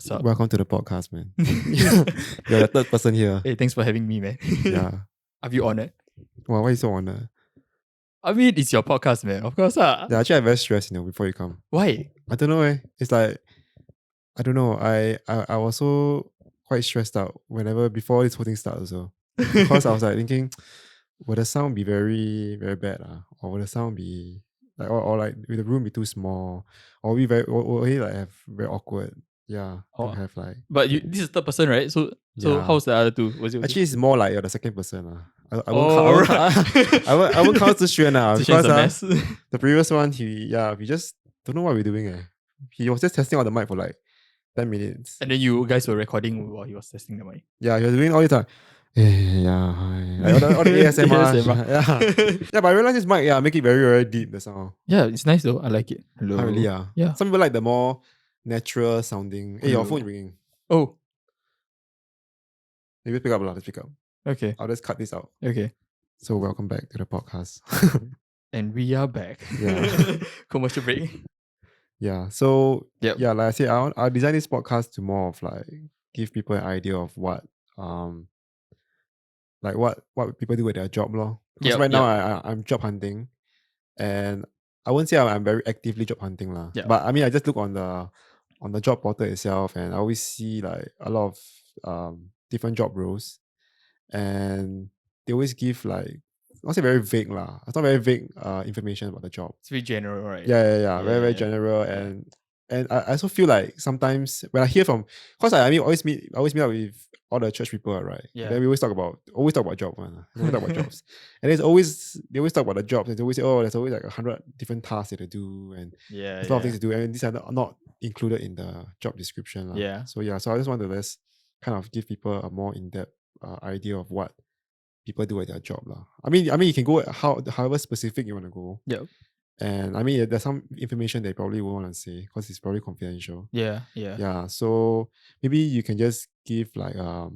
What's up? Welcome to the podcast, man. You're the third person here. Hey, thanks for having me, man. Yeah. Are you honored? Wow, why are you so honored? I mean, it's your podcast, man. Of course, Yeah, actually, I'm very stressed, before you come. Why? I don't know, It's like, I don't know. I was so quite stressed out before this whole thing started also. Because I was like thinking, will the sound be very, very bad? Or will the sound be like, or like, will the room be too small? Or will we like have very awkward? Yeah. To Oh, have like, But this is third person, right? So Yeah. how's the other two? Was it okay? actually, it's more like you're the second person. I won't Oh, count. I won't count Zixuan Zixuan's because a mess. the previous one we just don't know what we're doing. He was just testing out the mic for like 10 minutes. And then you guys were recording while he was testing the mic. Yeah, he was doing all the time. Yeah, hi. Like, all the ASMR. Yeah, but I realized this mic, make it very, very deep, the sound. Yeah, it's nice though. I like it. Hello. Really, Yeah. Some people like the more natural sounding. Hey, your Hello. phone ringing. Oh, Maybe pick up. Let's pick up. okay. I'll just cut this out. Okay. So welcome back to the podcast. And we are back. Yeah. Commercial break. Yeah. So Yep. yeah, like I said, I designed this podcast to more of like give people an idea of what like what people do with their job lor. Because Yep, right now I'm job hunting, and I won't say I'm very actively job hunting lah. Yeah. But I mean I just look on the job portal itself, and I always see like a lot of different job roles, and they always give like not say very vague lah. It's not very vague information about the job. It's very general, right? Yeah. Very, very general. And I also feel like sometimes when I hear from, because I always meet up with all the church people, right? Yeah. And then we always talk about jobs, man. We always talk about jobs. And they always talk about the jobs, and they always say, oh, there's always like 100 different tasks that they do, and there's a lot of things to do, and these are not included in the job description. Yeah. So I just want to just kind of give people a more in-depth idea of what people do at their job. I mean you can go however specific you want to go. Yep. And I mean there's some information they probably won't want to say because it's probably confidential. Yeah. So maybe you can just give like a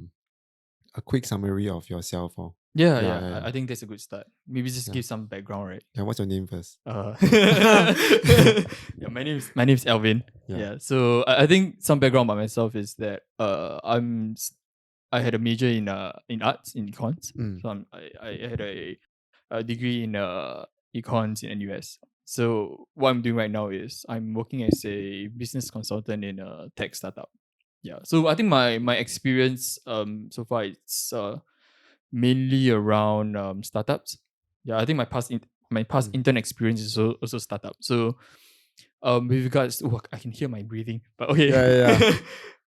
quick summary of yourself. Yeah. I think that's a good start. Maybe just Yeah. give some background, right? Yeah, what's your name first? Yeah, my name's Alvin. Yeah. So I think some background about myself is that I had a major in arts, in econs. So I had a degree in econs in NUS. So what I'm doing right now is I'm working as a business consultant in a tech startup. Yeah. So I think my experience so far it's mainly around startups. Yeah, I think my past intern experience is also startup. So with regards to I can hear my breathing, but okay. Yeah.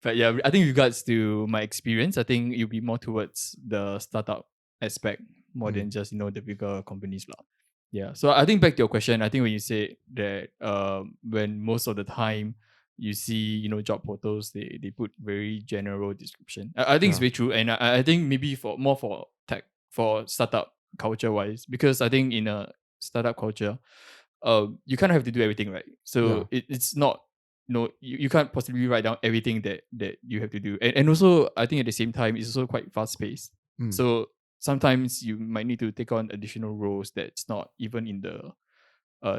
But yeah, I think with regards to my experience, I think it'll be more towards the startup aspect more than just the bigger companies lah. Yeah. So I think back to your question, I think when you say that when most of the time you see job portals, they put very general description. I think it's very true, and I think maybe for tech, for startup culture wise, because I think in a startup culture, you kind of have to do everything, right? So it's not you can't possibly write down everything that you have to do, and also I think at the same time it's also quite fast paced. So sometimes you might need to take on additional roles that's not even in the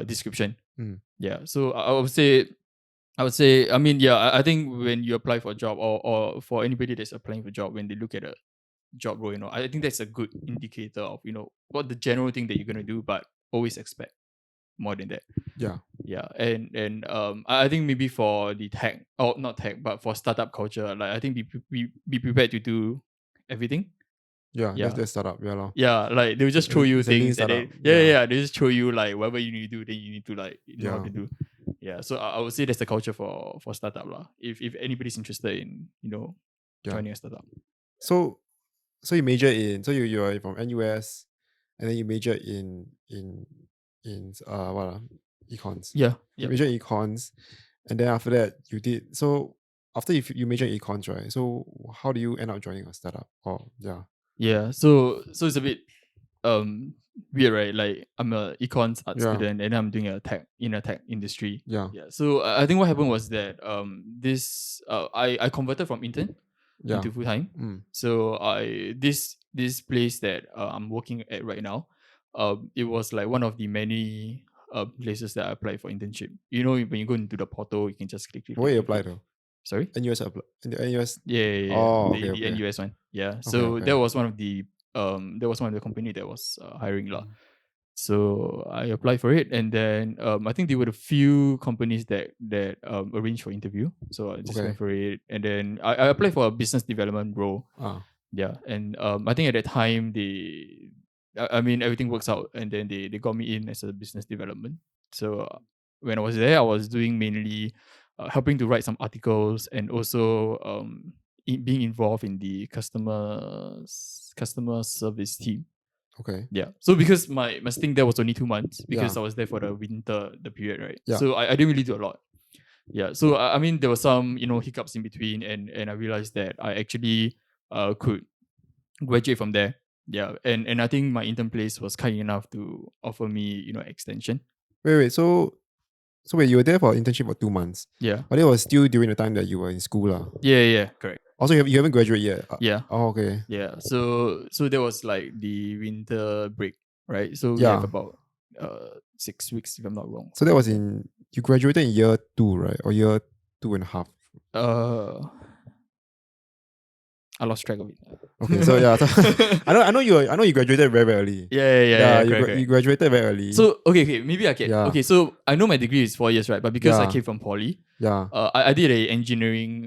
description. Yeah. So I would say, I mean, I think when you apply for a job or for anybody that's applying for a job, when they look at a job role, I think that's a good indicator of, what the general thing that you're going to do, but always expect more than that. Yeah. And I think maybe for the tech, or not tech, but for startup culture, like I think be prepared to do everything. That's startup. Yeah, like they'll just throw you It's a lean things and startup. they just throw you like whatever you need to do, then you need to like know how to do. Yeah, so I would say that's the culture for startup lah. If anybody's interested in joining a startup. So you major in, so you're from NUS, and then you major in econs. Yeah. You major in econs, and then after that you did, so after you major in econs, right? So how do you end up joining a startup? Yeah, so it's a bit weird, right? Like I'm a econs art student, and I'm doing a tech industry. Yeah. So I think what happened was that I converted from intern into full time. So this place that I'm working at right now, it was like one of the many places that I applied for internship. When you go into the portal, you can just click. Where you apply though? Sorry. NUS in the NUS. Yeah. Oh, The okay, okay. NUS one. Yeah. Okay, So okay. that was one of the company that was hiring lah. So I applied for it, and then I think there were a few companies that arranged for interview. So I just Okay. went for it, and then I applied for a business development role. Ah, Yeah, and I think at that time I mean everything works out, and then they got me in as a business development. So when I was there, I was doing mainly helping to write some articles, and also being involved in the customer service team. okay. Yeah. So because my stint there was only 2 months, because Yeah. I was there for the period, right? Yeah. So I didn't really do a lot. Yeah. So I mean there were some, hiccups in between, and I realized that I actually could graduate from there. Yeah. And I think my intern place was kind enough to offer me, extension. Wait. So wait, you were there for internship for 2 months, Yeah. but it was still during the time that you were in school, lah. Yeah, correct. Also, you haven't graduated yet. Yeah. Oh, okay. Yeah. So there was like the winter break, right? So we have Yeah. about 6 weeks if I'm not wrong. So that was you graduated in year 2, right? Or year 2.5. Uh I lost track of it. Okay, so yeah, so I know you graduated very, very early. Yeah, you, correct. you graduated very early. So okay, maybe I can. Yeah. Okay, so I know my degree is 4 years, right? But because I Yeah. came from poly, yeah, I did a engineering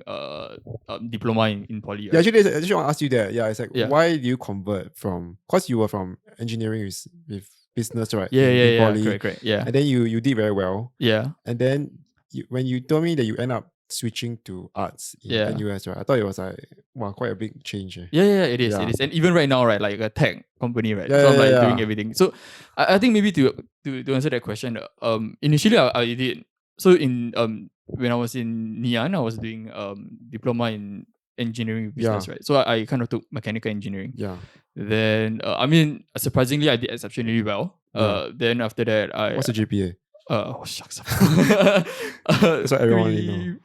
diploma in poly. yeah. Right? Actually, I just want to ask you that. Yeah, it's like Yeah. why do you convert from? Cause you were from engineering with business, right? Yeah, in poly, correct. Yeah, and then you did very well, yeah, and then when you told me that you end up switching to arts in Yeah. NUS, right? I thought it was like wow, quite a big change. yeah. It is, Yeah. and even right now, right, like a tech company, right? Yeah, So I'm yeah, like yeah. doing everything. So I think maybe to answer that question, initially I did so in when I was in Nian, I was doing diploma in engineering business, Yeah. right? So I kind of took mechanical engineering. Yeah. Then I mean, surprisingly, I did exceptionally well. Yeah. Then after that, What's the GPA? oh shucks, That's what everyone really know.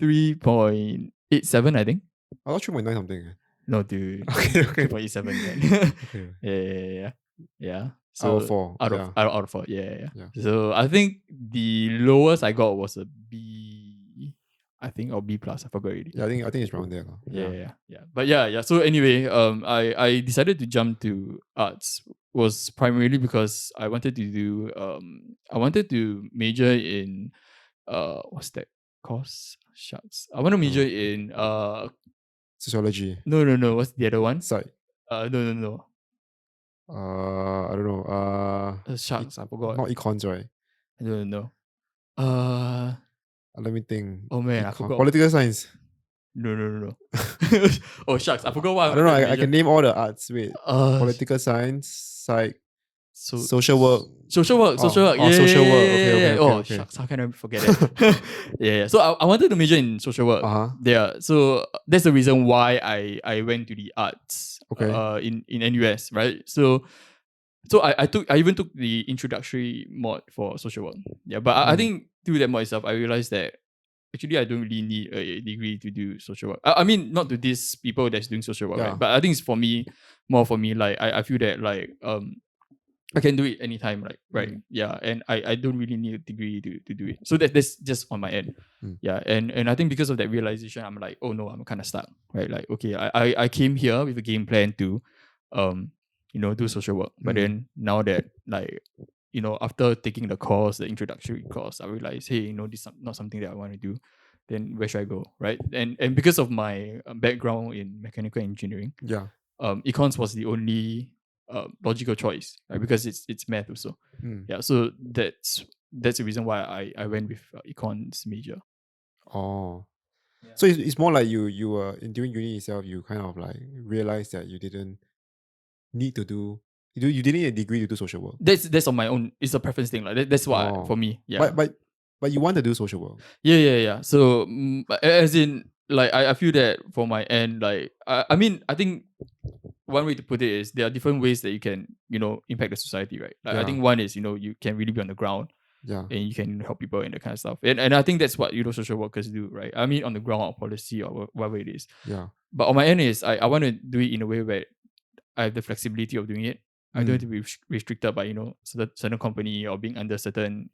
3.87, I think. I thought 3.9 something. No, dude. Okay. 3.87, man. Okay. Yeah. Out of So 4. out Yeah. of 4. Yeah. Yeah. So I think the lowest I got was a B, I think, or B plus. I forgot already. Yeah, I think it's around there. Yeah. But yeah. So anyway, I decided to jump to arts was primarily because I wanted to do I wanted to major in what's that course? Shucks. I want to major in Sociology. no. What's the other one? Side. No. I don't know. Shucks, I forgot. Not econs, right? I don't know. Let me think. Oh man, I forgot. Political science. No. Oh shucks, I forgot what I don't know. wanted to I can major. name all the arts. Wait. Political science, psych, social work. Social work. Oh, social work. Okay. Oh shucks, how can I forget that? Yeah. So I wanted to major in social work. Yeah. So that's the reason why I went to the arts. Okay. In NUS, right? So I even took the introductory mod for social work. Yeah. But I think through that mod itself, I realized that actually I don't really need a degree to do social work. I mean, not to these people that's doing social work, right? But I think it's more for me. Like I feel that like I can do it anytime, like right? Yeah, and I don't really need a degree to do it. So that's just on my end. Yeah, and I think because of that realization, I'm like, oh no, I'm kind of stuck, right? Like okay, I came here with a game plan to do social work, but then now that like after taking the course, the introductory course, I realized, hey, this is not something that I want to do. Then where should I go, right? And because of my background in mechanical engineering, econs was the only logical choice, right? Because it's math also. Yeah, so that's the reason why I went with econs major. Oh, so it's more like you were during uni itself, you kind of like realized that you didn't need to do. You didn't need a degree to do social work. That's on my own. It's a preference thing, like that's why for me. Yeah. But you want to do social work. Yeah. So as in like I feel that for my end, like I mean I think one way to put it is there are different ways that you can impact the society, right? Like I think one is you can really be on the ground. Yeah. And you can help people and that kind of stuff. And I think that's what social workers do, right? I mean on the ground or policy or whatever it is. Yeah. But on my end is I want to do it in a way where I have the flexibility of doing it. I don't have to be restricted by certain company or being under certain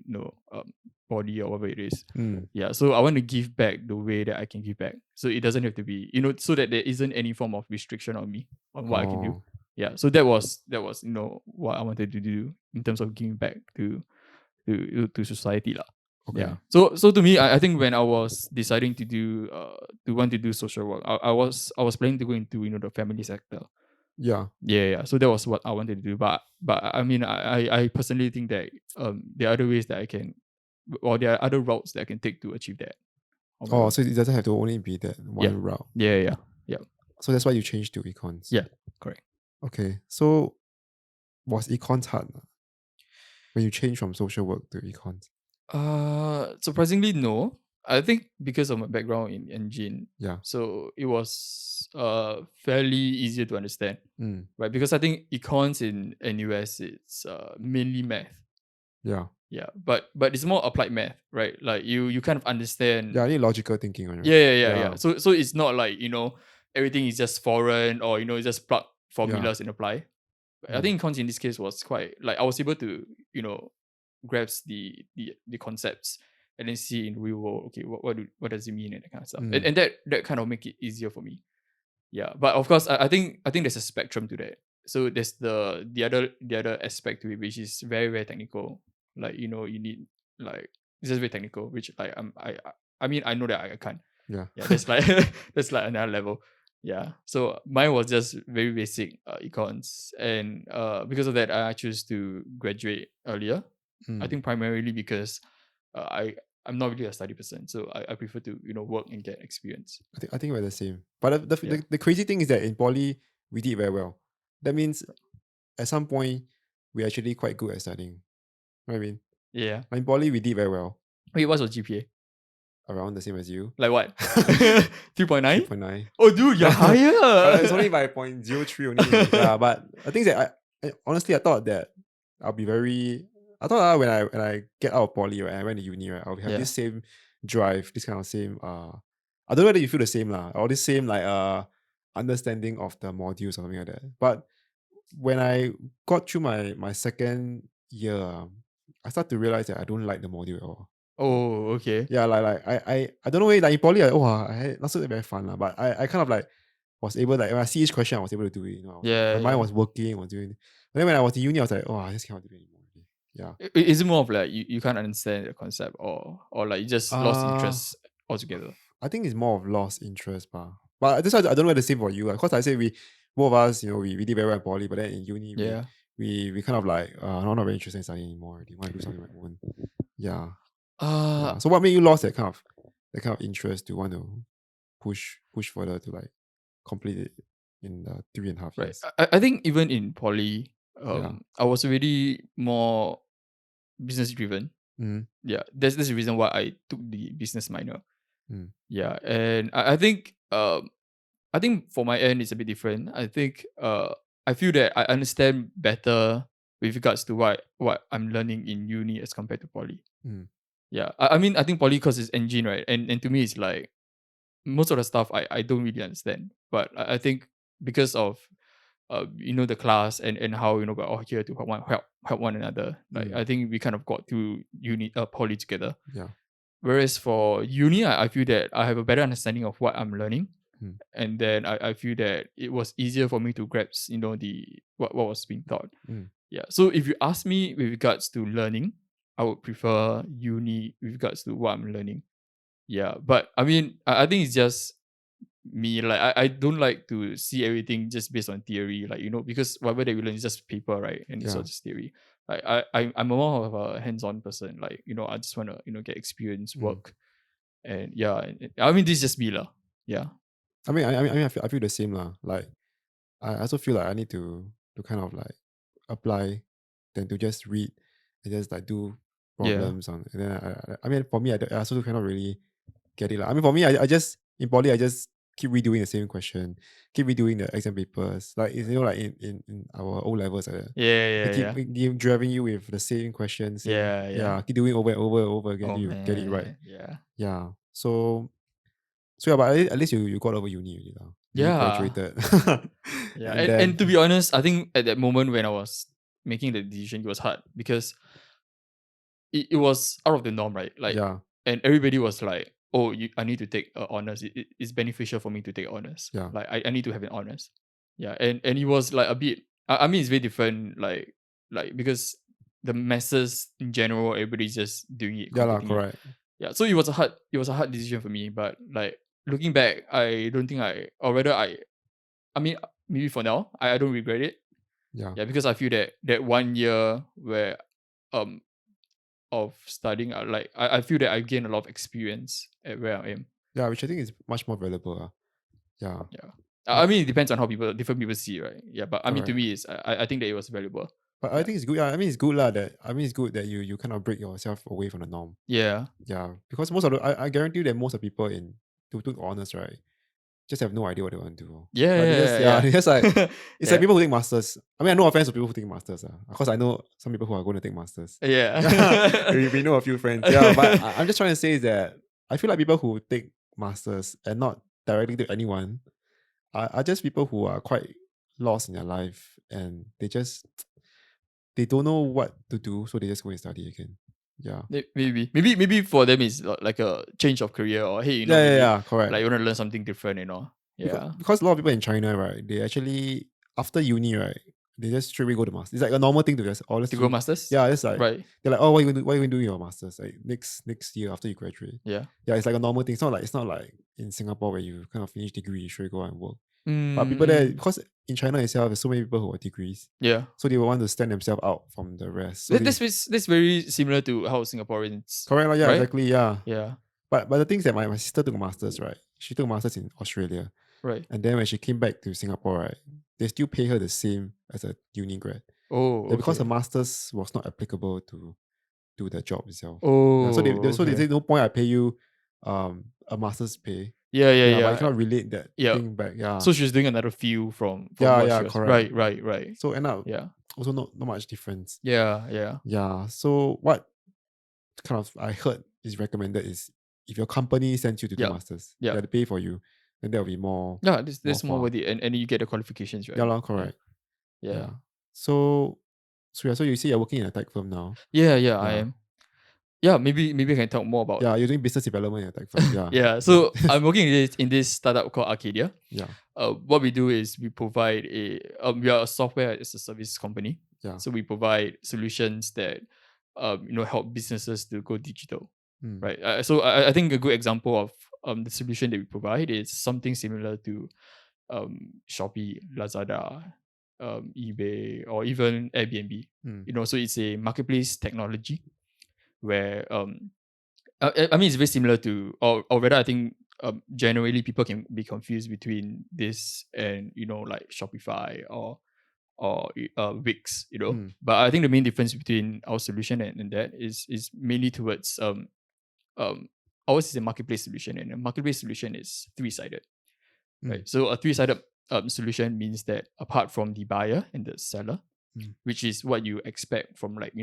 body or whatever it is. Yeah, so I want to give back the way that I can give back. So it doesn't have to be so that there isn't any form of restriction on me on what I can do. Yeah, so that was what I wanted to do in terms of giving back to society lah. Okay. Yeah. So to me, I think when I was deciding to want to do social work, I was planning to go into the family sector. Yeah. Yeah. So that was what I wanted to do. But I mean, I personally think that there are other ways that I can, or there are other routes that I can take to achieve that. Oh, so it doesn't have to only be that one route. Yeah. So that's why you changed to econs. Yeah, correct. Okay. So was econs hard when you changed from social work to econs? Surprisingly, no. I think because of my background in engine, Yeah. so it was fairly easier to understand, right? Because I think econs in NUS it's mainly math. Yeah. Yeah, but it's more applied math, right? Like you kind of understand. Yeah, I need logical thinking on it. Yeah. So it's not like everything is just foreign or it's just plug formulas and apply. I think econs in this case was quite like I was able to grasp the concepts and then see in real world, okay, what does it mean and that kind of stuff. And that kind of make it easier for me. Yeah, but of course I think there's a spectrum to that. So there's the other aspect to it, which is very, very technical. Like you need like it's just very technical, which like I mean I know that I can't. Yeah. That's like that's like another level. Yeah. So mine was just very basic econs, and because of that I chose to graduate earlier. I think primarily because I'm not really a study person, so I prefer to work and get experience. I think we're the same. But the crazy thing is that in poly we did very well. That means at some point we're actually quite good at studying. You know what I mean? Yeah. Like in poly we did very well. Wait, what's your GPA? Around the same as you. Like what? 3.9? 3.9. Oh, dude, you're higher. It's only by 0.03 only. Yeah, but I think that honestly I thought that I'll be very. I thought when I get out of poly, right, I went to uni, right, I'll have this same drive, this kind of same. I don't know whether you feel the same lah, or this same like understanding of the modules or something like that. But when I got through my second year, I start to realize that I don't like the module at all. Oh, okay. Yeah, like I don't know, like in poly, I had not so very fun lah, but I kind of like was able, like when I see each question, I was able to do it. My mind was working, was doing it. But then when I was in uni, I was like, I just cannot do it anymore. Yeah. Is it more of like you can't understand the concept or like you just lost interest altogether? I think it's more of lost interest, but that's why I don't know whether the same for you. Because I say both of us, we did very well in poly, but then in uni, we kind of like not very interested in studying anymore. We want to do something on my own. Yeah. So what made you lost that kind of interest to want to push further to like complete it in the 3.5 years? Right. I think even in poly, I was already more business driven. Yeah, that's the reason why I took the business minor. Yeah, and I think for my end it's a bit different. I think I feel that I understand better with regards to what I'm learning in uni as compared to poly. Yeah, I mean I think poly because it's engine, right, and to me it's like most of the stuff I don't really understand, but I think because of the class and how we're all here to help one another. Like I think we kind of got to poly together. Yeah. Whereas for uni, I feel that I have a better understanding of what I'm learning, and then I feel that it was easier for me to grasp what was being taught. Yeah. So if you ask me with regards to learning, I would prefer uni with regards to what I'm learning. Yeah, but I mean, I think it's just me. Like I don't like to see everything just based on theory. Like because whatever that we learn is just paper, right? And it's all just theory. Like I'm more of a hands-on person. Like I just want to get experience, work, and I mean this is just me lah. Yeah. I mean I feel the same lah. Like I also feel like I need to kind of like apply than to just read and just like do problems on. And then I mean for me I also cannot really get it lah. I mean for me I just in poly I just keep redoing the same question, keep redoing the exam papers. Like like in our O levels like that. They keep driving you with the same questions. Keep doing over and over again till you get it right. Yeah. So yeah, but at least you got over uni already. newly Yeah. graduated. Yeah. And And to then be honest, I think at that moment when I was making the decision, it was hard because it was out of the norm, right? Like, yeah, and everybody was like, "Oh, I need to take honors. It's beneficial for me to take honors. yeah, Like, I need to have an honors." Yeah, and it was like a bit. I mean, it's very different. Like because the masses in general, everybody's just doing it, yeah lah, completing it. correct. Yeah, so it was a hard decision for me. But like looking back, I don't think or rather I mean, maybe for now, I don't regret it. Yeah, Yeah, because I feel that 1 year where um of studying, like I feel that I gained a lot of experience at where I am. yeah, which I think is much more valuable. Yeah, Yeah. but I mean, it depends on how different people see, right? Yeah, but I mean, to correct. me, I think that it was valuable. But I Yeah. think it's good. Yeah, I mean it's good lah. It's good that you kind of break yourself away from the norm. Yeah. Yeah, because most of the I guarantee that most of the people in to took honors, right, just have no idea what they want to do. Yeah. Like they just Yeah. yeah Yeah. they just like it's like Yeah. people who take masters. I mean, I no offense to people who take masters. Of course, I know some people who are going to take masters. Yeah, Yeah. we know a few friends. Yeah, but I'm just trying to say is that I feel like people who take masters and not directly to anyone are just people who are quite lost in their life and they don't know what to do, so they just go and study again. Yeah. Maybe for them it's like a change of career, or hey, Yeah, yeah, maybe yeah, correct. like you want to learn something different, Because, Yeah. because a lot of people in China, right, they actually after uni, right, they just straight away go to masters. It's like a normal thing to just let's To go do. masters? Yeah, it's like Right. they're like, oh, what are you gonna do in your masters? Like next year after you graduate. Yeah. Yeah, it's like a normal thing. It's not like in Singapore where you kind of finish degree, you straight go and work. But people there, Mm, because in China itself, there's so many people who have degrees, yeah. so they will want to stand themselves out from the rest. So That, they that's very similar to how Singaporeans, correct, like, yeah, right? exactly, yeah. Yeah. But the thing is that my sister took a masters, right? She took a masters in Australia. Right. And then when she came back to Singapore, right, they still pay her the same as a uni grad. Oh, Yeah, because her okay. masters was not applicable to the job itself. Yeah, so Oh, they okay. say no point I pay you a master's pay. Yeah, yeah, Yeah, but you yeah. cannot relate that Yeah. thing back. Yeah. So she's doing another field from Yeah, what yeah, she was. correct. Right, right, right. So end up Yeah. also not much difference. Yeah, yeah. Yeah. So what kind of I heard is recommended is if your company sends you to do Yeah. masters, Yeah. they pay for you, then that'll be more Yeah, this more far. worth it. And you get the qualifications, Yeah, right? lah, Yeah. correct. Yeah. Yeah. So you see you're working in a tech firm now. Yeah, yeah, I Yeah. am. Yeah, maybe I can talk more about. Yeah, you're doing business development in a tech firm. Yeah. Yeah, Yeah. so I'm working in this startup called Arcadia. Yeah. What we do is we provide we are a software as a service company. Yeah. So we provide solutions that help businesses to go digital, Mm. right? So I think a good example of the solution that we provide is something similar to Shopee, Lazada, eBay, or even Airbnb. Mm. So it's a marketplace technology where I mean, it's very similar to, or rather, I think generally people can be confused between this and like Shopify or Wix, Mm. But I think the main difference between our solution and that is mainly towards ours is a marketplace solution, and a marketplace solution is three-sided, right? Mm. So a three-sided solution means that apart from the buyer and the seller, Mm. which is what you expect from like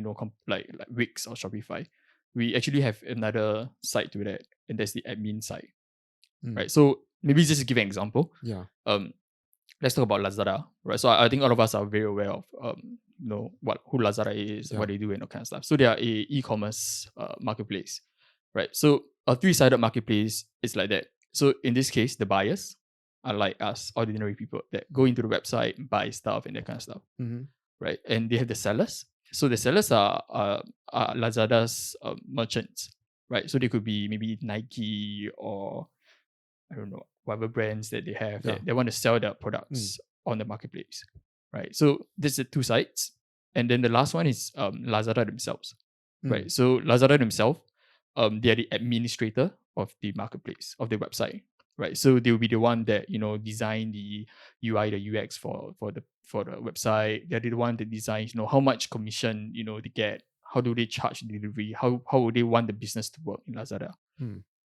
like Wix or Shopify, we actually have another side to that, and that's the admin side, Mm. right? So maybe just to give an example, Yeah. let's talk about Lazada, right? So I think all of us are very aware of who Lazada is, Yeah. what they do, and all kind of stuff. So they are a e-commerce marketplace, right? So a three-sided marketplace is like that. So in this case, the buyers are like us, ordinary people that go into the website, buy stuff, and that kind of stuff, Mm-hmm. right? And they have the sellers. So the sellers are Lazada's merchants, right? So they could be maybe Nike or I don't know, whatever brands that they have Yeah. that they want to sell their products on the marketplace, right? So there's the two sides, and then the last one is Lazada themselves, right? So Lazada themselves, they are the administrator of the marketplace of the website, right? So they will be the one that design the UI, the UX for the website. They're the one that designs how much commission they get, how do they charge delivery, how would they want the business to work in Lazada.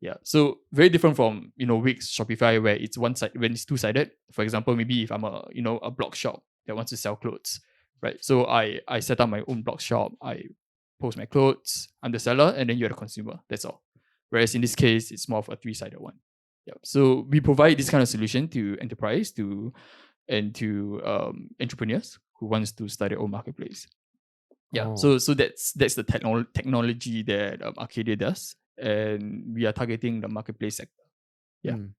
Yeah, so very different from Wix, Shopify, where it's one side when it's two-sided. For example, maybe if I'm a blog shop that wants to sell clothes, right? So I set up my own blog shop. I post my clothes. I'm the seller, and then you're the consumer. That's all. Whereas in this case, it's more of a three-sided one. Yeah. So we provide this kind of solution to enterprise and to entrepreneurs who wants to start their own marketplace. Yeah. Oh. So that's the technology that Arcadia does, and we are targeting the marketplace sector. Yeah. Mm.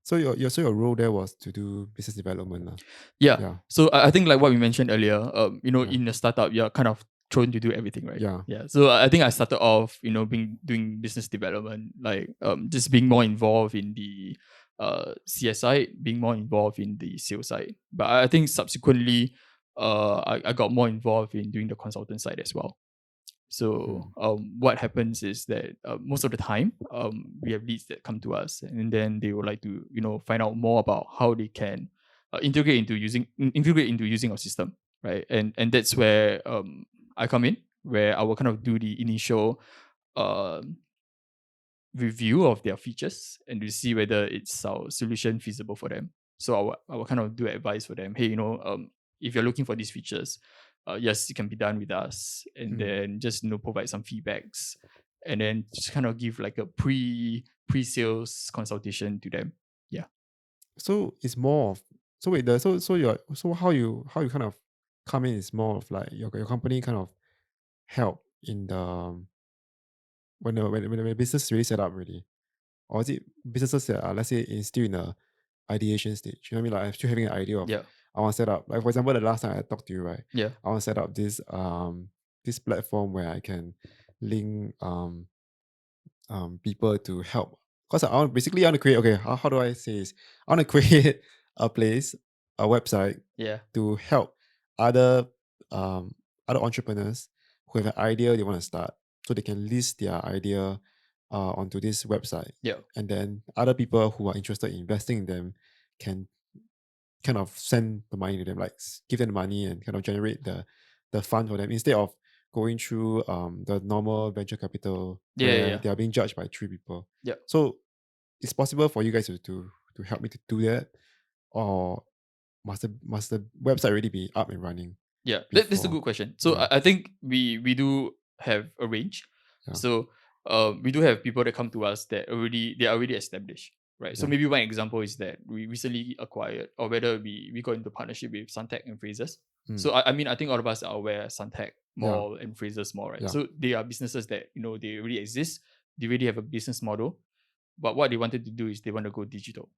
So your role there was to do business development, lah. Yeah. Yeah. So I think like what we mentioned earlier, Yeah. in a startup, you're kind of thrown to do everything, right? Yeah. Yeah. So I think I started off, being doing business development, like just being more involved in the CS side, being more involved in the sales side. But I think subsequently, I got more involved in doing the consultant side as well. So Mm. what happens is that most of the time we have leads that come to us, and then they would like to find out more about how they can integrate into using our system, right? And that's where I come in, where I will kind of do the initial um review of their features and to see whether it's our solution feasible for them. So I will kind of do advice for them. Hey, if you're looking for these features, yes, it can be done with us, and Mm. then just provide some feedbacks, and then just kind of give like a pre-sales consultation to them. Yeah, So it's more of, so wait, so how you kind of come in is more of like your company kind of help in the when the business is really set up already, or is it businesses that are, let's say, still in the ideation stage? You know what I mean? Like I'm still having an idea of, yeah, I want to set up, like for example, the last time I talked to you, right? yeah, I want to set up this platform where I can link people to help. Because I want to create, okay, how do I say this? I want to create a place, a website yeah, to help other um other entrepreneurs who have an idea they want to start, so they can list their idea onto this website, yeah, and then other people who are interested in investing in them can kind of send the money to them, like give them the money and kind of generate the fund for them, instead of going through the normal venture capital yeah, yeah, where yeah, they are being judged by three people. yeah. So it's possible for you guys to help me to do that, or must the website already be up and running Yeah, that's a before? good question. So Yeah, I think we do have a range. yeah, So we do have people that come to us that they are already established, right? So yeah. maybe one example is that we recently acquired, or whether we got into partnership with Suntech and Frasers. Mm, So I mean, I think all of us are aware Suntech yeah, Mall and Frasers Mall, right? yeah. So they are businesses that they already exist. They already have a business model, but what they wanted to do is they want to go digital,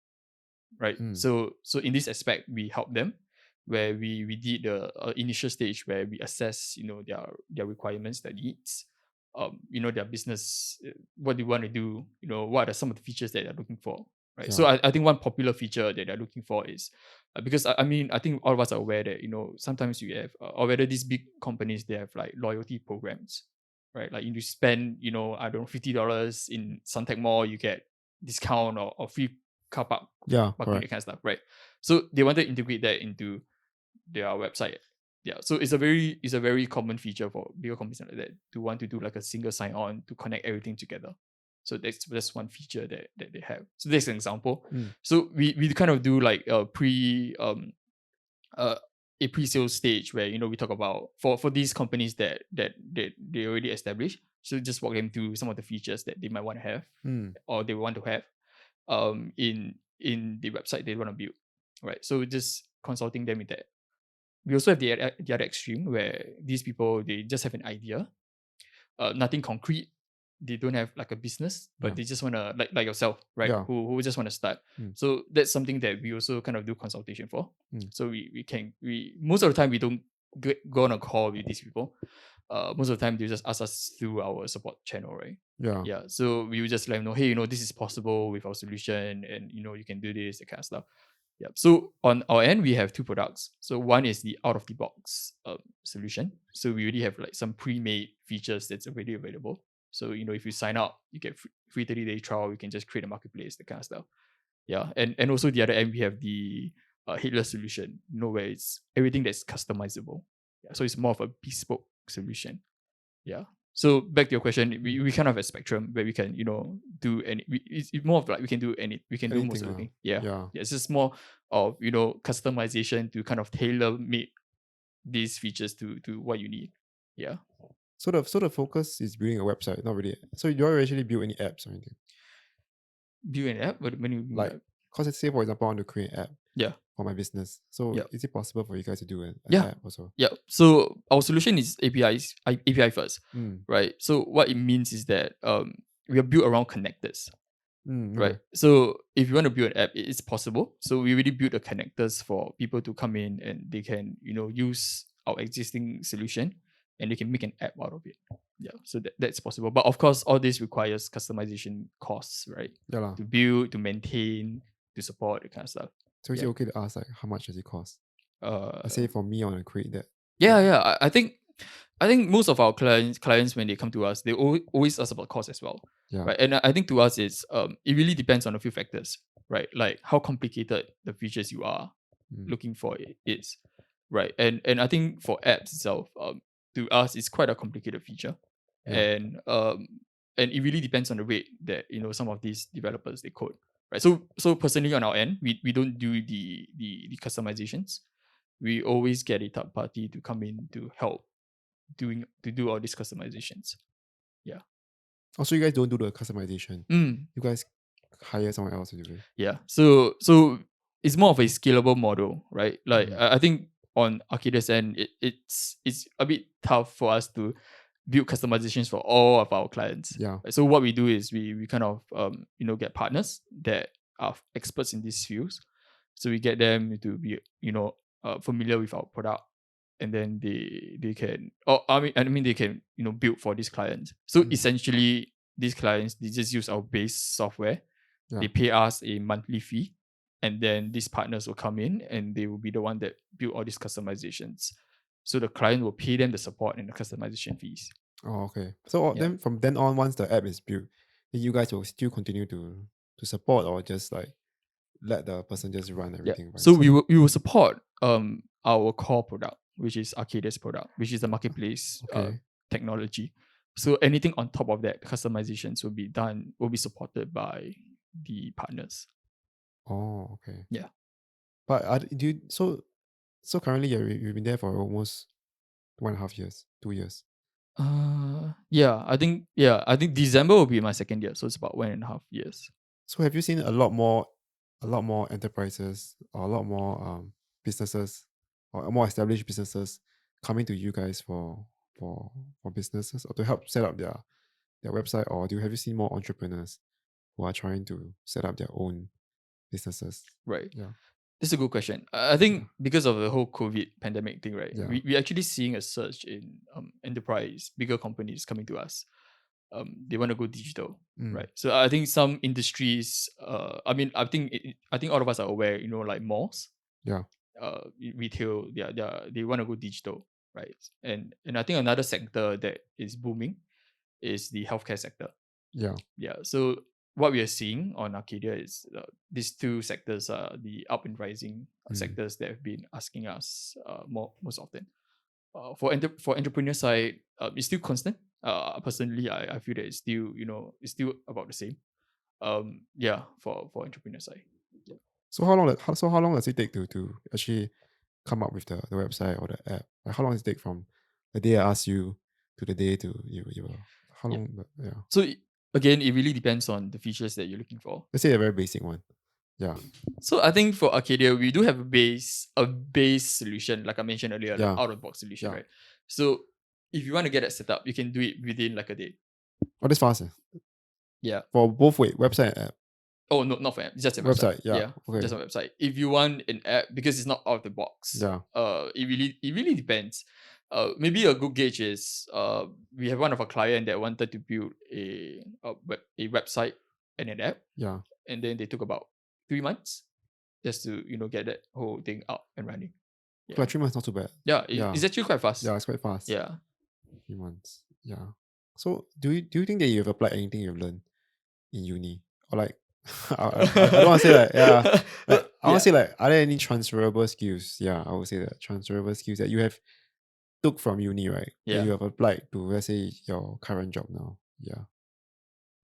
right? Mm, So in this aspect, we help them, where we did the initial stage where we assess their requirements, their needs, their business, what they want to do, what are some of the features that they're looking for, right? yeah. So I think one popular feature that they're looking for is because I mean I think all of us are aware that sometimes you have or whether these big companies, they have like loyalty programs, right? Like you spend I don't know $50 in Suntech Mall, you get discount or free car Yeah, parking, that correct. kind of stuff, right? So they want to integrate that into their website. Yeah, so it's a very common feature for bigger companies like that to want to do like a single sign-on to connect everything together. So that's one feature that they have. So that's an example. Mm, So we kind of do like uh, a pre-sales stage where we talk about for these companies that they already established. So just walk them through some of the features that they might want to have mm, or they want to have in the website they want to build, right? So just consulting them with that. We also have the other extreme where these people, they just have an idea, nothing concrete. They don't have like a business, yeah, but they just want to like yourself, right? yeah. Who just want to start. Mm, So that's something that we also kind of do consultation for. mm, So we most of the time we don't go on a call with these people. Most of the time they just ask us through our support channel, right? yeah. Yeah. So we will just let them know, hey, this is possible with our solution, and you can do this, that kind of stuff. Yeah. So on our end, we have two products. So one is the out of the box solution. So we already have like some pre-made features that's already available. So if you sign up, you get free 30-day trial. You can just create a marketplace, that kind of stuff. Yeah. And also the other end, we have the headless solution. Where it's everything that's customizable. Yeah. So it's more of a bespoke solution. Yeah. So back to your question, we kind of have a spectrum where we can, do any. It's more of like we can do any. We can do most Anything, of the lah. thing. Yeah. Yeah. Yeah. It's just more of customization to kind of tailor make these features to what you need. Yeah. So the focus is building a website, not really. So you don't actually build any apps or anything. Build an app? What do you mean Like, by? because let's say for example I want to create an app Yeah. for my business. So Yeah. is it possible for you guys to do an Yeah. app also? Yeah. So our solution is API first, Mm. right? So what it means is that we are built around connectors, right? Okay. So if you want to build an app, it's possible. So we really build the connectors for people to come in and they can, use our existing solution and they can make an app out of it. Yeah. So that's possible. But of course, all this requires customization costs, right? Yeah lah. To build, to maintain, to support, that kind of stuff. So is Yeah. it okay to ask like how much does it cost? Uh Let's say for me I want to create that. yeah. I think most of our clients when they come to us, they always ask about cost as well, Yeah. right? And I think to us, it really depends on a few factors, right? Like how complicated the features you are Mm. looking for is, right? And I think for apps itself, to us, it's quite a complicated feature, Yeah. and it really depends on the rate that some of these developers they code, right? So personally on our end, we don't do the customizations. We always get a third party to come in to help to do all these customizations. Yeah. Also, you guys don't do the customization. Mm. You guys hire someone else to do it. Yeah. So it's more of a scalable model, right? Like Mm. I think on Arcadia's end, it's a bit tough for us to build customizations for all of our clients. Yeah. Right? So what we do is we kind of get partners that are experts in these fields. So we get them to be familiar with our product, and then they can I mean they can build for these clients. So Mm. essentially these clients they just use our base software. Yeah. They pay us a monthly fee, and then these partners will come in and they will be the one that build all these customizations. So the client will pay them the support and the customization fees. Oh, okay. So Yeah. then from then on, once the app is built, then you guys will still continue to support or just like let the person just run Yeah. everything by So themselves? we will support our core product, which is Arcadia's product, which is the marketplace Okay. technology. So anything on top of that, customizations will be supported by the partners. Oh, okay. Yeah. But do you, so currently you've been there for almost 1.5 years, 2 years. I think December will be my second year, so it's about 1.5 years. So have you seen a lot more enterprises or a lot more businesses or more established businesses coming to you guys for businesses or to help set up their website, or have you seen more entrepreneurs who are trying to set up their own businesses? Right. Yeah. This is a good question. I think because of the whole COVID pandemic thing, right? Yeah. We actually seeing a surge in enterprise, bigger companies coming to us. They want to go digital, Mm. right? So I think some industries, I think all of us are aware, like malls, Yeah. retail, they want to go digital, right? And I think another sector that is booming is the healthcare sector. Yeah. Yeah. So what we are seeing on Arcadia is these two sectors are the up and rising sectors that have been asking us most often. For entrepreneur side, it's still constant. Personally, I feel that it's still about the same. For entrepreneur side. Yeah. So how long does it take to actually come up with the website or the app? Like how long does it take from the day I ask you to the day to you how Yeah. long? Yeah. So again, it really depends on the features that you're looking for. Let's say a very basic one. Yeah. So I think for Arcadia, we do have a base solution, like I mentioned earlier, like Yeah. out of box solution, Yeah. right? So if you want to get that set up, you can do it within like a day. Oh, that's fast. Yeah. For both website and app. Oh no, not for app, just a website. Website, yeah, okay. Just a website. If you want an app, because it's not out of the box, Yeah. it really depends. Maybe a good gauge is we have one of our client that wanted to build a website and an app, Yeah. and then they took about 3 months just to get that whole thing up and running. Yeah, Like 3 months not too bad. yeah, Yeah. it's actually quite fast. Yeah, it's quite fast. Yeah. 3 months. Yeah. So do you think that you've applied anything you've learned in uni? Or like I don't want to say like, yeah. Like, I want to say like, are there any transferable skills? Yeah, I would say that transferable skills that you have took from uni, right? That Yeah. you have applied to, let's say, your current job now. Yeah.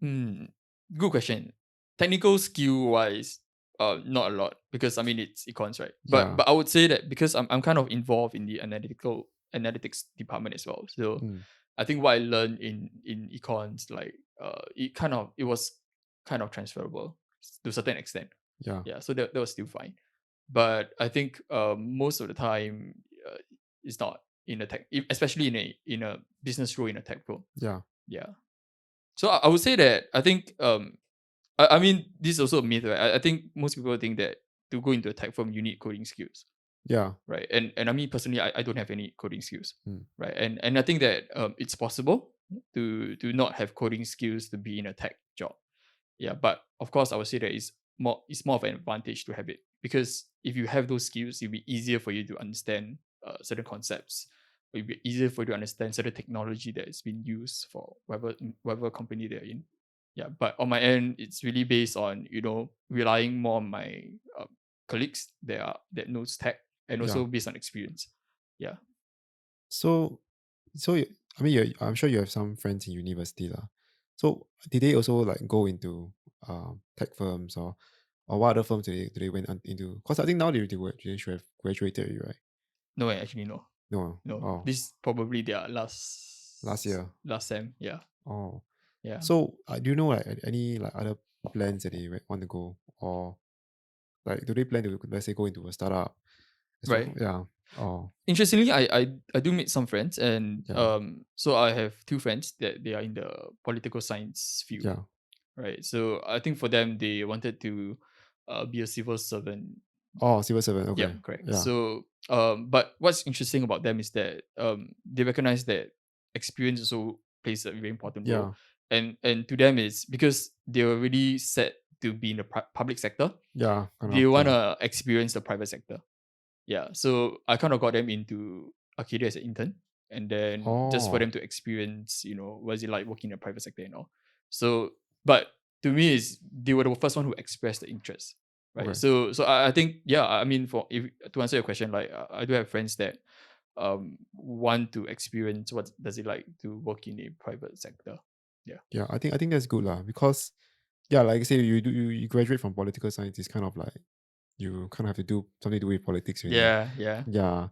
Good question. Technical skill wise, not a lot, because I mean it's econs, right? Yeah. But I would say that because I'm kind of involved in the analytics department as well. So I think what I learned in econs, like it was kind of transferable. to a certain extent. Yeah. Yeah, so that was still fine. But I think most of the time it's not in a tech, especially in a business role in a tech role. Yeah. Yeah. So I would say that I think I mean this is also a myth, right? I think most people think that to go into a tech firm you need coding skills, Yeah. right? And I mean personally I don't have any coding skills, Mm. right? And I think that it's possible to not have coding skills to be in a tech job. Yeah, but of course I would say that it's more of an advantage to have it, because if you have those skills, it'll be easier for you to understand certain concepts. It'll be easier for you to understand certain technology that is being used for whatever company they're in. Yeah, but on my end, it's really based on relying more on my colleagues that knows tech, and Yeah. also based on experience. Yeah. So, I mean, I'm sure you have some friends in university lah. So, did they also like go into tech firms, or what other firms do they went into? Because I think now they should have graduated already, right? No, actually no. No. No. Oh, This is probably their last year. last sem. Yeah. Oh, Yeah. so do you know like any like other plans that they want to go, or like do they plan to, let's say, go into a startup? So Right. yeah. Oh, Interestingly, I do meet some friends, and yeah. so I have two friends that they are in the political science field, Yeah. right? So I think for them they wanted to be a civil servant. Oh, civil servant. Yep, Okay. correct. Yeah. So but what's interesting about them is that they recognize that experience also plays a very important role, Yeah. and to them is because they were really set to be in the public sector. Yeah. Kind They of. want Yeah. to experience the private sector. Yeah, so I kind of got them into Arcadia as an intern, and then just for Oh. them to experience, what is it like working in the private sector and all. So, but to me, is they were the first one who expressed the interest, right? Okay. So I think, yeah, I mean, for if to answer your question, like I do have friends that want to experience what does it like to work in a private sector. Yeah. Yeah. I think that's good lah, because yeah, like I say, you graduate from political science, it's kind of like you kind of have to do something to do with politics already. Yeah, yeah. Yeah.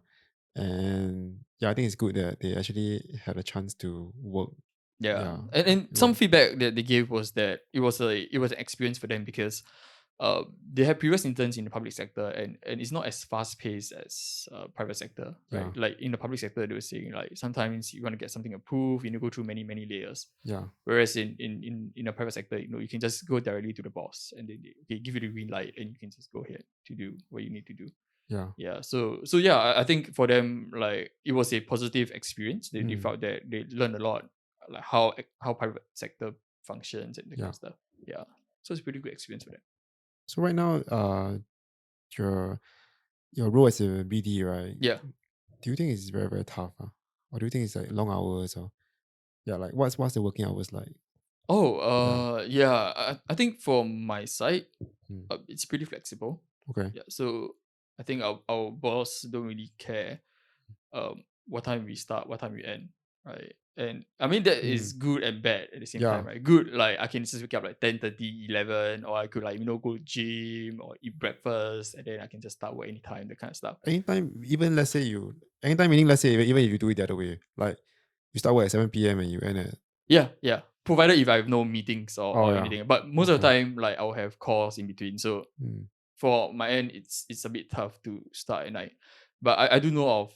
And yeah, I think it's good that they actually had a chance to work. Yeah, Yeah. and some Work. feedback that they gave was that it was an experience for them because they had previous interns in the public sector, and it's not as fast paced as private sector, right? Yeah. Like in the public sector, they were saying like sometimes you want to get something approved, you need to go through many layers. Yeah. Whereas in the private sector, you can just go directly to the boss, and then they give you the green light, and you can just go ahead to do what you need to do. Yeah. Yeah, so yeah, I think for them, like, it was a positive experience. They Mm. felt that they learned a lot, like how private sector functions and that kind Yeah. of stuff. Yeah, so it's a pretty good experience for them. So right now, your your role as a BD, right? Yeah. Do you think it's very, very tough? Or do you think it's like long hours, or yeah, like what's the working hours like? Oh, Yeah. yeah. I think from my side, Mm. it's pretty flexible. Okay. Yeah, so I think our boss don't really care what time we start, what time we end, right? And I mean that is Mm. good and bad at the same time, Yeah. right? Good, like I can just wake up like 10:30, 11, or I could like go to gym or eat breakfast, and then I can just start work anytime, that kind of stuff. Anytime, even let's say anytime, meaning let's say even if you do it the other way, like you start work at 7 p.m. and you end at. Yeah, yeah. Provided if I have no meetings or Oh yeah. anything. But most of the Okay. time, like I'll have calls in between. So Mm. for my end, it's a bit tough to start at night. But I do know of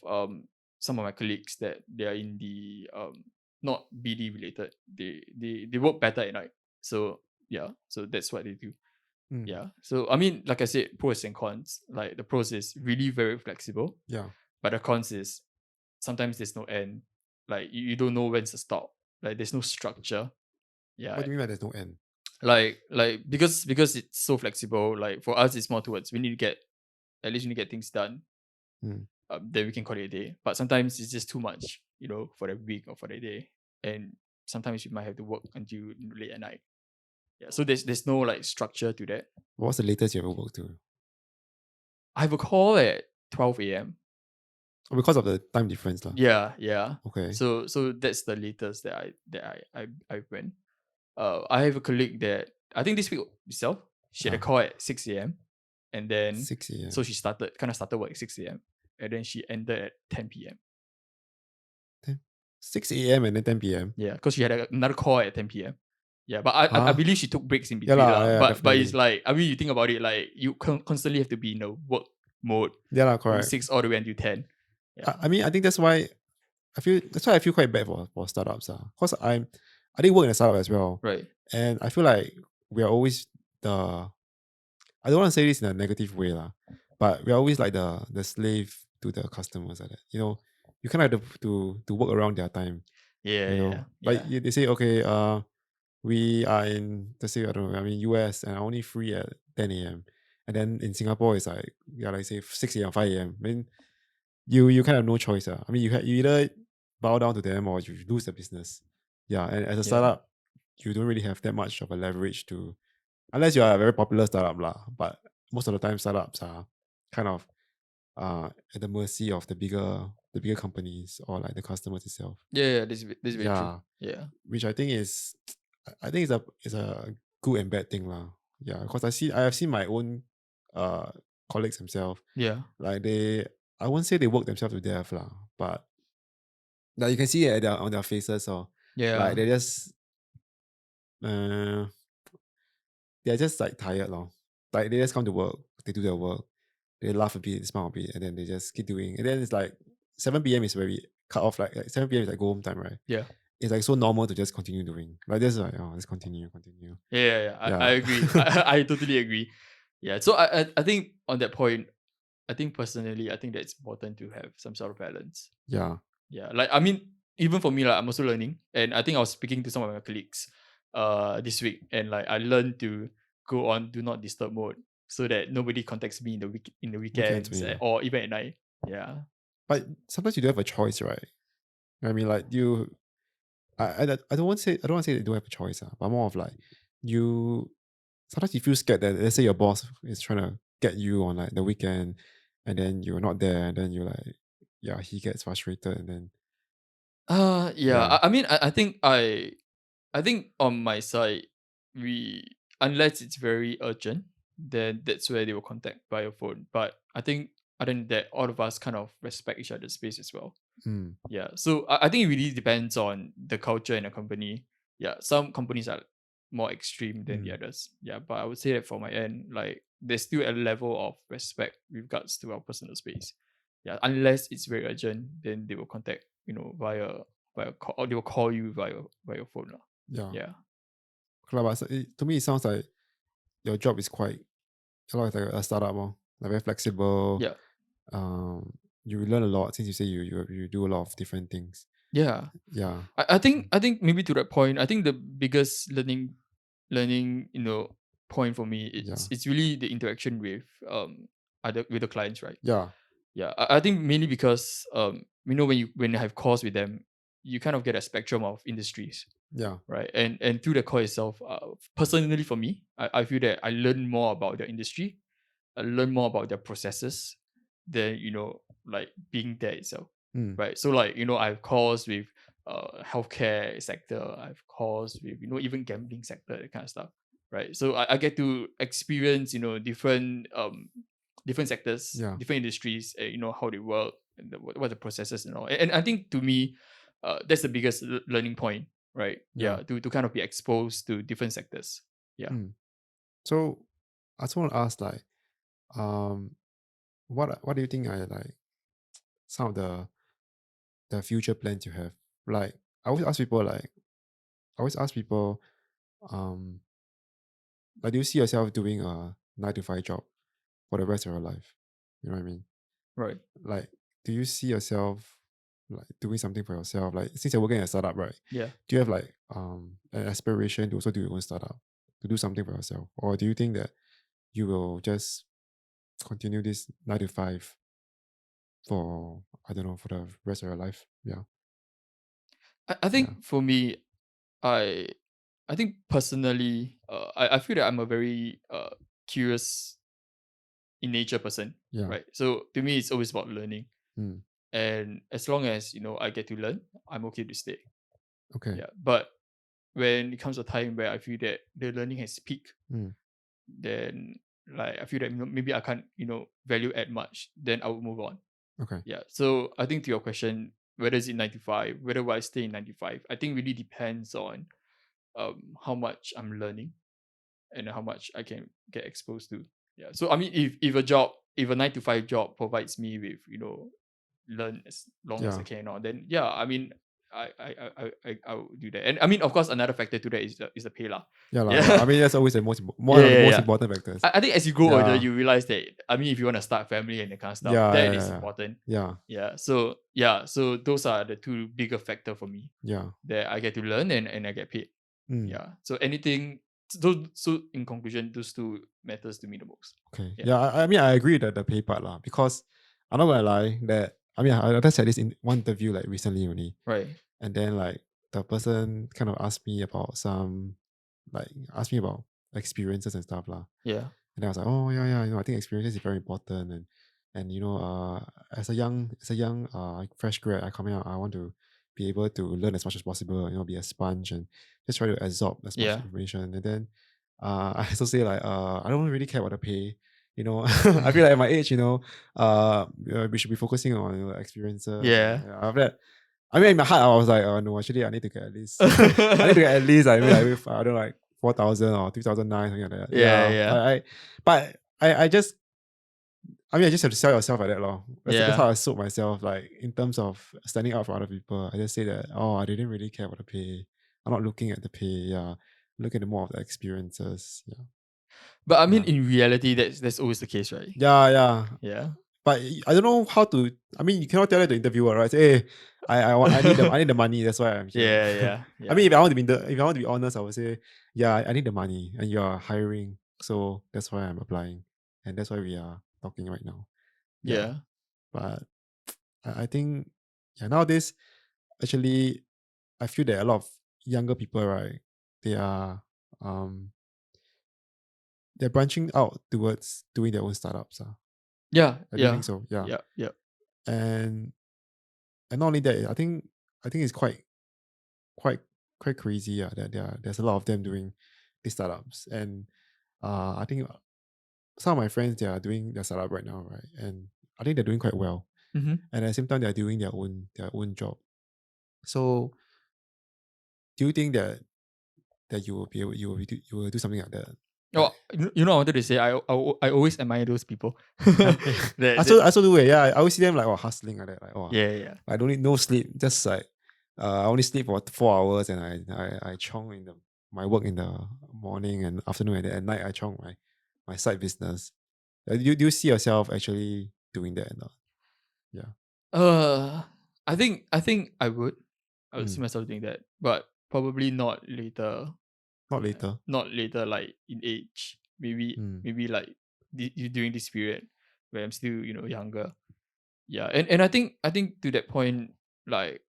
some of my colleagues that they are in the not BD related. They work better at night. So yeah, so that's what they do. Mm. Yeah. So I mean, like I said, pros and cons. Like the pros is really very flexible, Yeah. but the cons is sometimes there's no end. Like you don't know when's to stop. Like there's no structure. What Yeah, do you mean by there's no end? like because it's so flexible. Like for us, it's more towards we need to get at least we need to get things done. Mm. Then we can call it a day. But sometimes it's just too much, for the week or for the day, and sometimes you might have to work until late at night. Yeah, so there's no like structure to that. What's the latest you ever worked to? I have a call at 12 a.m. Oh, because of the time difference, lah. Yeah, yeah. Okay. So that's the latest that I went. I have a colleague that I think this week itself, she had a Ah, call at 6 a.m. and then 6 a.m. so she started work at 6 a.m. and then she ended at 10 p.m. 6 a.m. and then 10 p.m. Yeah, because she had another call at 10 p.m. Yeah, but I Huh? believe she took breaks in Yeah between lah, lah. yeah, But it's definitely. like, I mean, you think about it, like you constantly have to be in a work mode Yeah lah, from correct. 6 all the way until 10. Yeah. I mean, I think that's why I feel quite bad for startups. Because I did work in a startup as well. Right. And I feel like we are always the I don't want to say this in a negative way, lah, but we're always like the slave to the customers like that. You kind of have to work around their time, Yeah. Like Yeah. they say, okay, we are in, let's say, I don't know, I mean US and I'm only free at 10 a.m. And then in Singapore it's like, yeah, like say 6 a.m., 5 a.m. I mean, you kind of no choice. I mean, you either bow down to them or you lose the business. Yeah, and as a Yeah. startup, you don't really have that much of a leverage to, unless you are a very popular startup lah. But most of the time, startups are kind of at the mercy of the bigger companies or like the customers itself. Yeah. This is very true. Yeah, Yeah. which I think is, I think it's a good and bad thing lah. Yeah, because I have seen my own uh colleagues themselves, Yeah. like I won't say they work themselves to death lah, but like you can see it on their faces, or like Yeah. uh they're just like tired lor. Like they just come to work, they do their work, they laugh a bit, smile a bit, and then they just keep doing. And then it's like 7 p.m. is very cut off. Like 7 p.m. is like go home time, right? Yeah. It's like so normal to just continue doing. Like this, like, oh, let's continue. Yeah. I Yeah, agree. I totally agree. Yeah. So I think on that point, I think personally, I think that it's important to have some sort of balance. yeah, Yeah, like I mean, even for me, like I'm also learning, and I think I was speaking to some of my colleagues, this week, and like I learned to go on do not disturb mode so that nobody contacts me in the weekends, weekends, yeah. or even at night. Yeah, But sometimes you do have a choice, right? I mean, like I don't want to say you don't have a choice, but more of like you sometimes you feel scared that, let's say, your boss is trying to get you on like the weekend, and then you're not there, and then you're like, yeah, he gets frustrated, and then yeah. yeah, I mean, I think on my side, we unless it's very urgent, then that's where they will contact via phone. But I think other than that, all of us kind of respect each other's space as well. mm, Yeah. So I think it really depends on the culture in a company. Yeah. Some companies are more extreme than the mm, others. Yeah. But I would say that for my end, like there's still a level of respect with regards to our personal space. Yeah. Unless it's very urgent, then they will contact, via call, or they will call you via phone. Lah. yeah. Yeah. Okay lah, but to me it sounds like your job is quite like a startup, like very flexible. Yeah. Um, you learn a lot since you say you do a lot of different things. Yeah. Yeah, I think maybe to that point, I think the biggest learning, point for me, yeah, it's really the interaction with other with the clients, right? yeah, Yeah, I think mainly because when you have calls with them, you kind of get a spectrum of industries, yeah, right? And through the call itself, personally for me, I feel that I learn more about their industry, I learn more about their processes than like being there itself, mm, right? So like I have calls with healthcare sector, I have calls with even gambling sector, that kind of stuff, right? So I get to experience different sectors, yeah, different industries, how they work and what the processes and all. And I think to me, that's the biggest learning point, right? yeah. Yeah, to kind of be exposed to different sectors. Yeah, Mm. So I just want to ask, like, um, what do you think are like some of the future plans you have? Like, I always ask people, um, like, do you see yourself doing a 9 to 5 job for the rest of your life? You know what I mean? right. Like, do you see yourself like doing something for yourself? Like, since you're working at a startup, right? Yeah. Do you have like an aspiration to also do your own startup, to do something for yourself, or do you think that you will just continue this 9 to 5 for, I don't know, for the rest of your life? Yeah, I yeah, think for me, I I think personally, I feel that I'm a very curious in nature person, yeah. right? So to me, it's always about learning, Mm, and as long as I get to learn, I'm okay to stay. okay. Yeah, but when it comes to a time where I feel that the learning has peaked, Mm, then like I feel that maybe I can't value add much, then I will move on. okay. Yeah. So I think to your question, whether it's in 95, whether will I stay in 95, I think really depends on how much I'm learning and how much I can get exposed to. Yeah. So I mean, if a 9 to 5 job provides me with learn as long as I Yeah. can, or then yeah, I mean, I would do that. And I mean, of course, another factor to that is the pay lah. Yeah, lah, yeah. I Yeah. mean, that's always the one Yeah, of the yeah, most yeah. important factors. I think as you grow older, Yeah. you realize that I mean, if you want to start a family and that kind of stuff, Yeah, that yeah, is yeah. important. Yeah. So those are the two bigger factor for me Yeah. that I get to learn and I get paid. Mm. Yeah. So anything. So in conclusion, those two matters to me the most. Okay. Yeah. Yeah, I mean, I agree that the pay part lah, because I'm not gonna lie that I mean, I just had this in one interview like recently only, Right. and then like the person kind of asked me about asked me about experiences and stuff lah. Yeah. And I was like, oh yeah, yeah, I think experiences is very important, and as a young fresh grad, I coming out, I want to be able to learn as much as possible, be a sponge and just try to absorb as much Yeah. information. And then I also say like, I don't really care about the pay. I feel like at my age, we should be focusing on experiences. Yeah. After that, I mean, in my heart, I was like, no, actually, I need to get at least, I need to get at least, I mean, I don't know, like 4,000 or 3,009, something like that. Yeah, Yeah, yeah. but I just, I mean, I just have to sell yourself like that, lor. That's how Yeah. I sold myself, like in terms of standing out for other people. I just say that, I didn't really care about the pay. I'm not looking at the pay. Yeah, look at the more of the experiences. Yeah, But I mean, yeah, in reality, that's always the case, right? yeah, yeah. Yeah. But I don't know how to. I mean, you cannot tell the interviewer, right? Say, hey, I need the money. That's why I'm here. Yeah, yeah, I yeah. mean, if I want to be honest, I would say, yeah, I need the money, and you are hiring, so that's why I'm applying, and that's why we are talking right now. Yeah, Yeah. but I think, yeah, nowadays actually I feel that a lot of younger people, right, they are they're branching out towards doing their own startups. Yeah. I do Yeah. think so. Yeah, Yeah. Yeah. and not only that, I think it's quite quite crazy. Yeah, that there's a lot of them doing these startups, and I think some of my friends, they are doing their startup right now, right, and I think they're doing quite well. Mm-hmm. And at the same time, they're doing their own job. So, do you think that you will do something like that? Oh, Like, I wanted to say I always admire those people. yeah, that, I also do it. Yeah, I always see them like hustling like that. Like, yeah, yeah. I don't need no sleep. Just like I only sleep for 4 hours, and I chong in my work in the morning and afternoon, and then at night I chong my side business. Do you see yourself actually doing that or not? Yeah. I think I would see Mm. myself doing that, but probably not later. Not later. Not later, like in age. Maybe Mm. maybe like during this period where I'm still younger. Yeah, and I think to that point, like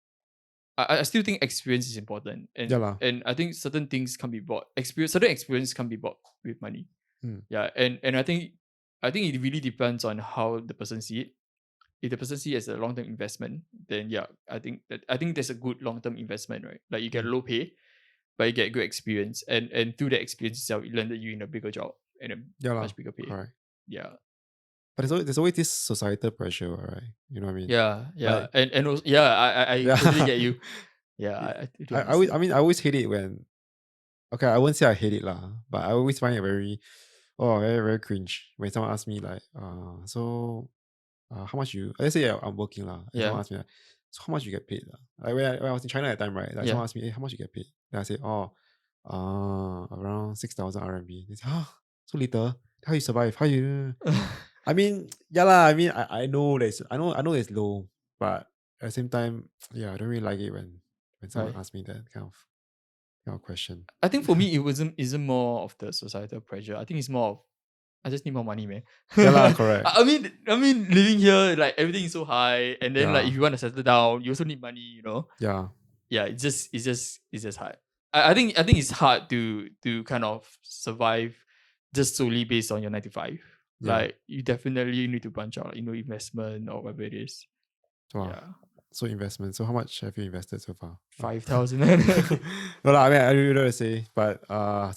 I still think experience is important, Yeah and lah. and I think certain things can be bought. Certain experience can be bought with money. Mm. Yeah, and I think it really depends on how the person see it. If the person see it as a long term investment, then yeah, I think that's a good long term investment, right? Like you get Mm. low pay, but you get good experience, and through that experience itself, it landed you in a bigger job and a Yeah lah. much bigger pay. Correct. Yeah, But there's always this societal pressure, right? You know what I mean? yeah, yeah, Like, and also, yeah, I yeah. totally get you. Yeah, I do understand. I always hate it when, okay, I won't say I hate it lah, but I always find it very, very cringe when someone asks me like, so, how much let's say I'm working lah, and Yeah, someone asks me like, so how much you get paid lah? Like when I was in China at the time, right? Like yeah. someone asked me, hey, how much you get paid? Then I say, around 6,000 RMB. They say, so little? How you survive? How you? I mean, yeah lah. I mean, I know I know it's low, but at the same time, yeah, I don't really like it when someone Right. asks me that kind of question. I think for me, it isn't more of the societal pressure. I think it's more of I just need more money, man. Yeah lah, correct. I mean, living here, like everything is so high, and then like Yeah, if you want to settle down, you also need money. yeah, Yeah, it's just hard. I think it's hard to kind of survive just solely based on your 9 to 5. yeah. Like you definitely need to branch out, investment or whatever it is. Wow. Yeah, So investment. So how much have you invested so far? 5,000. No lah. I mean, I don't know to say, but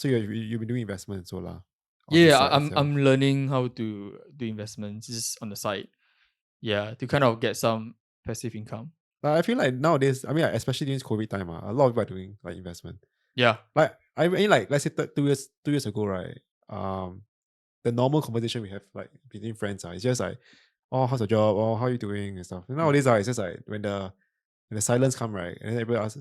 so you've been doing investment so lah on the Yeah, side itself. I'm learning how to do investments just on the side. Yeah, to kind of get some passive income. But I feel like nowadays, I mean, like, especially during this COVID time, a lot of people are doing like investment. Yeah. Like I mean, like let's say 2 years ago, right? The normal conversation we have like between friends, it's just like, oh, how's your job? Oh, how you doing and stuff. And nowadays, it's just like when the silence come, right, and then everybody asks,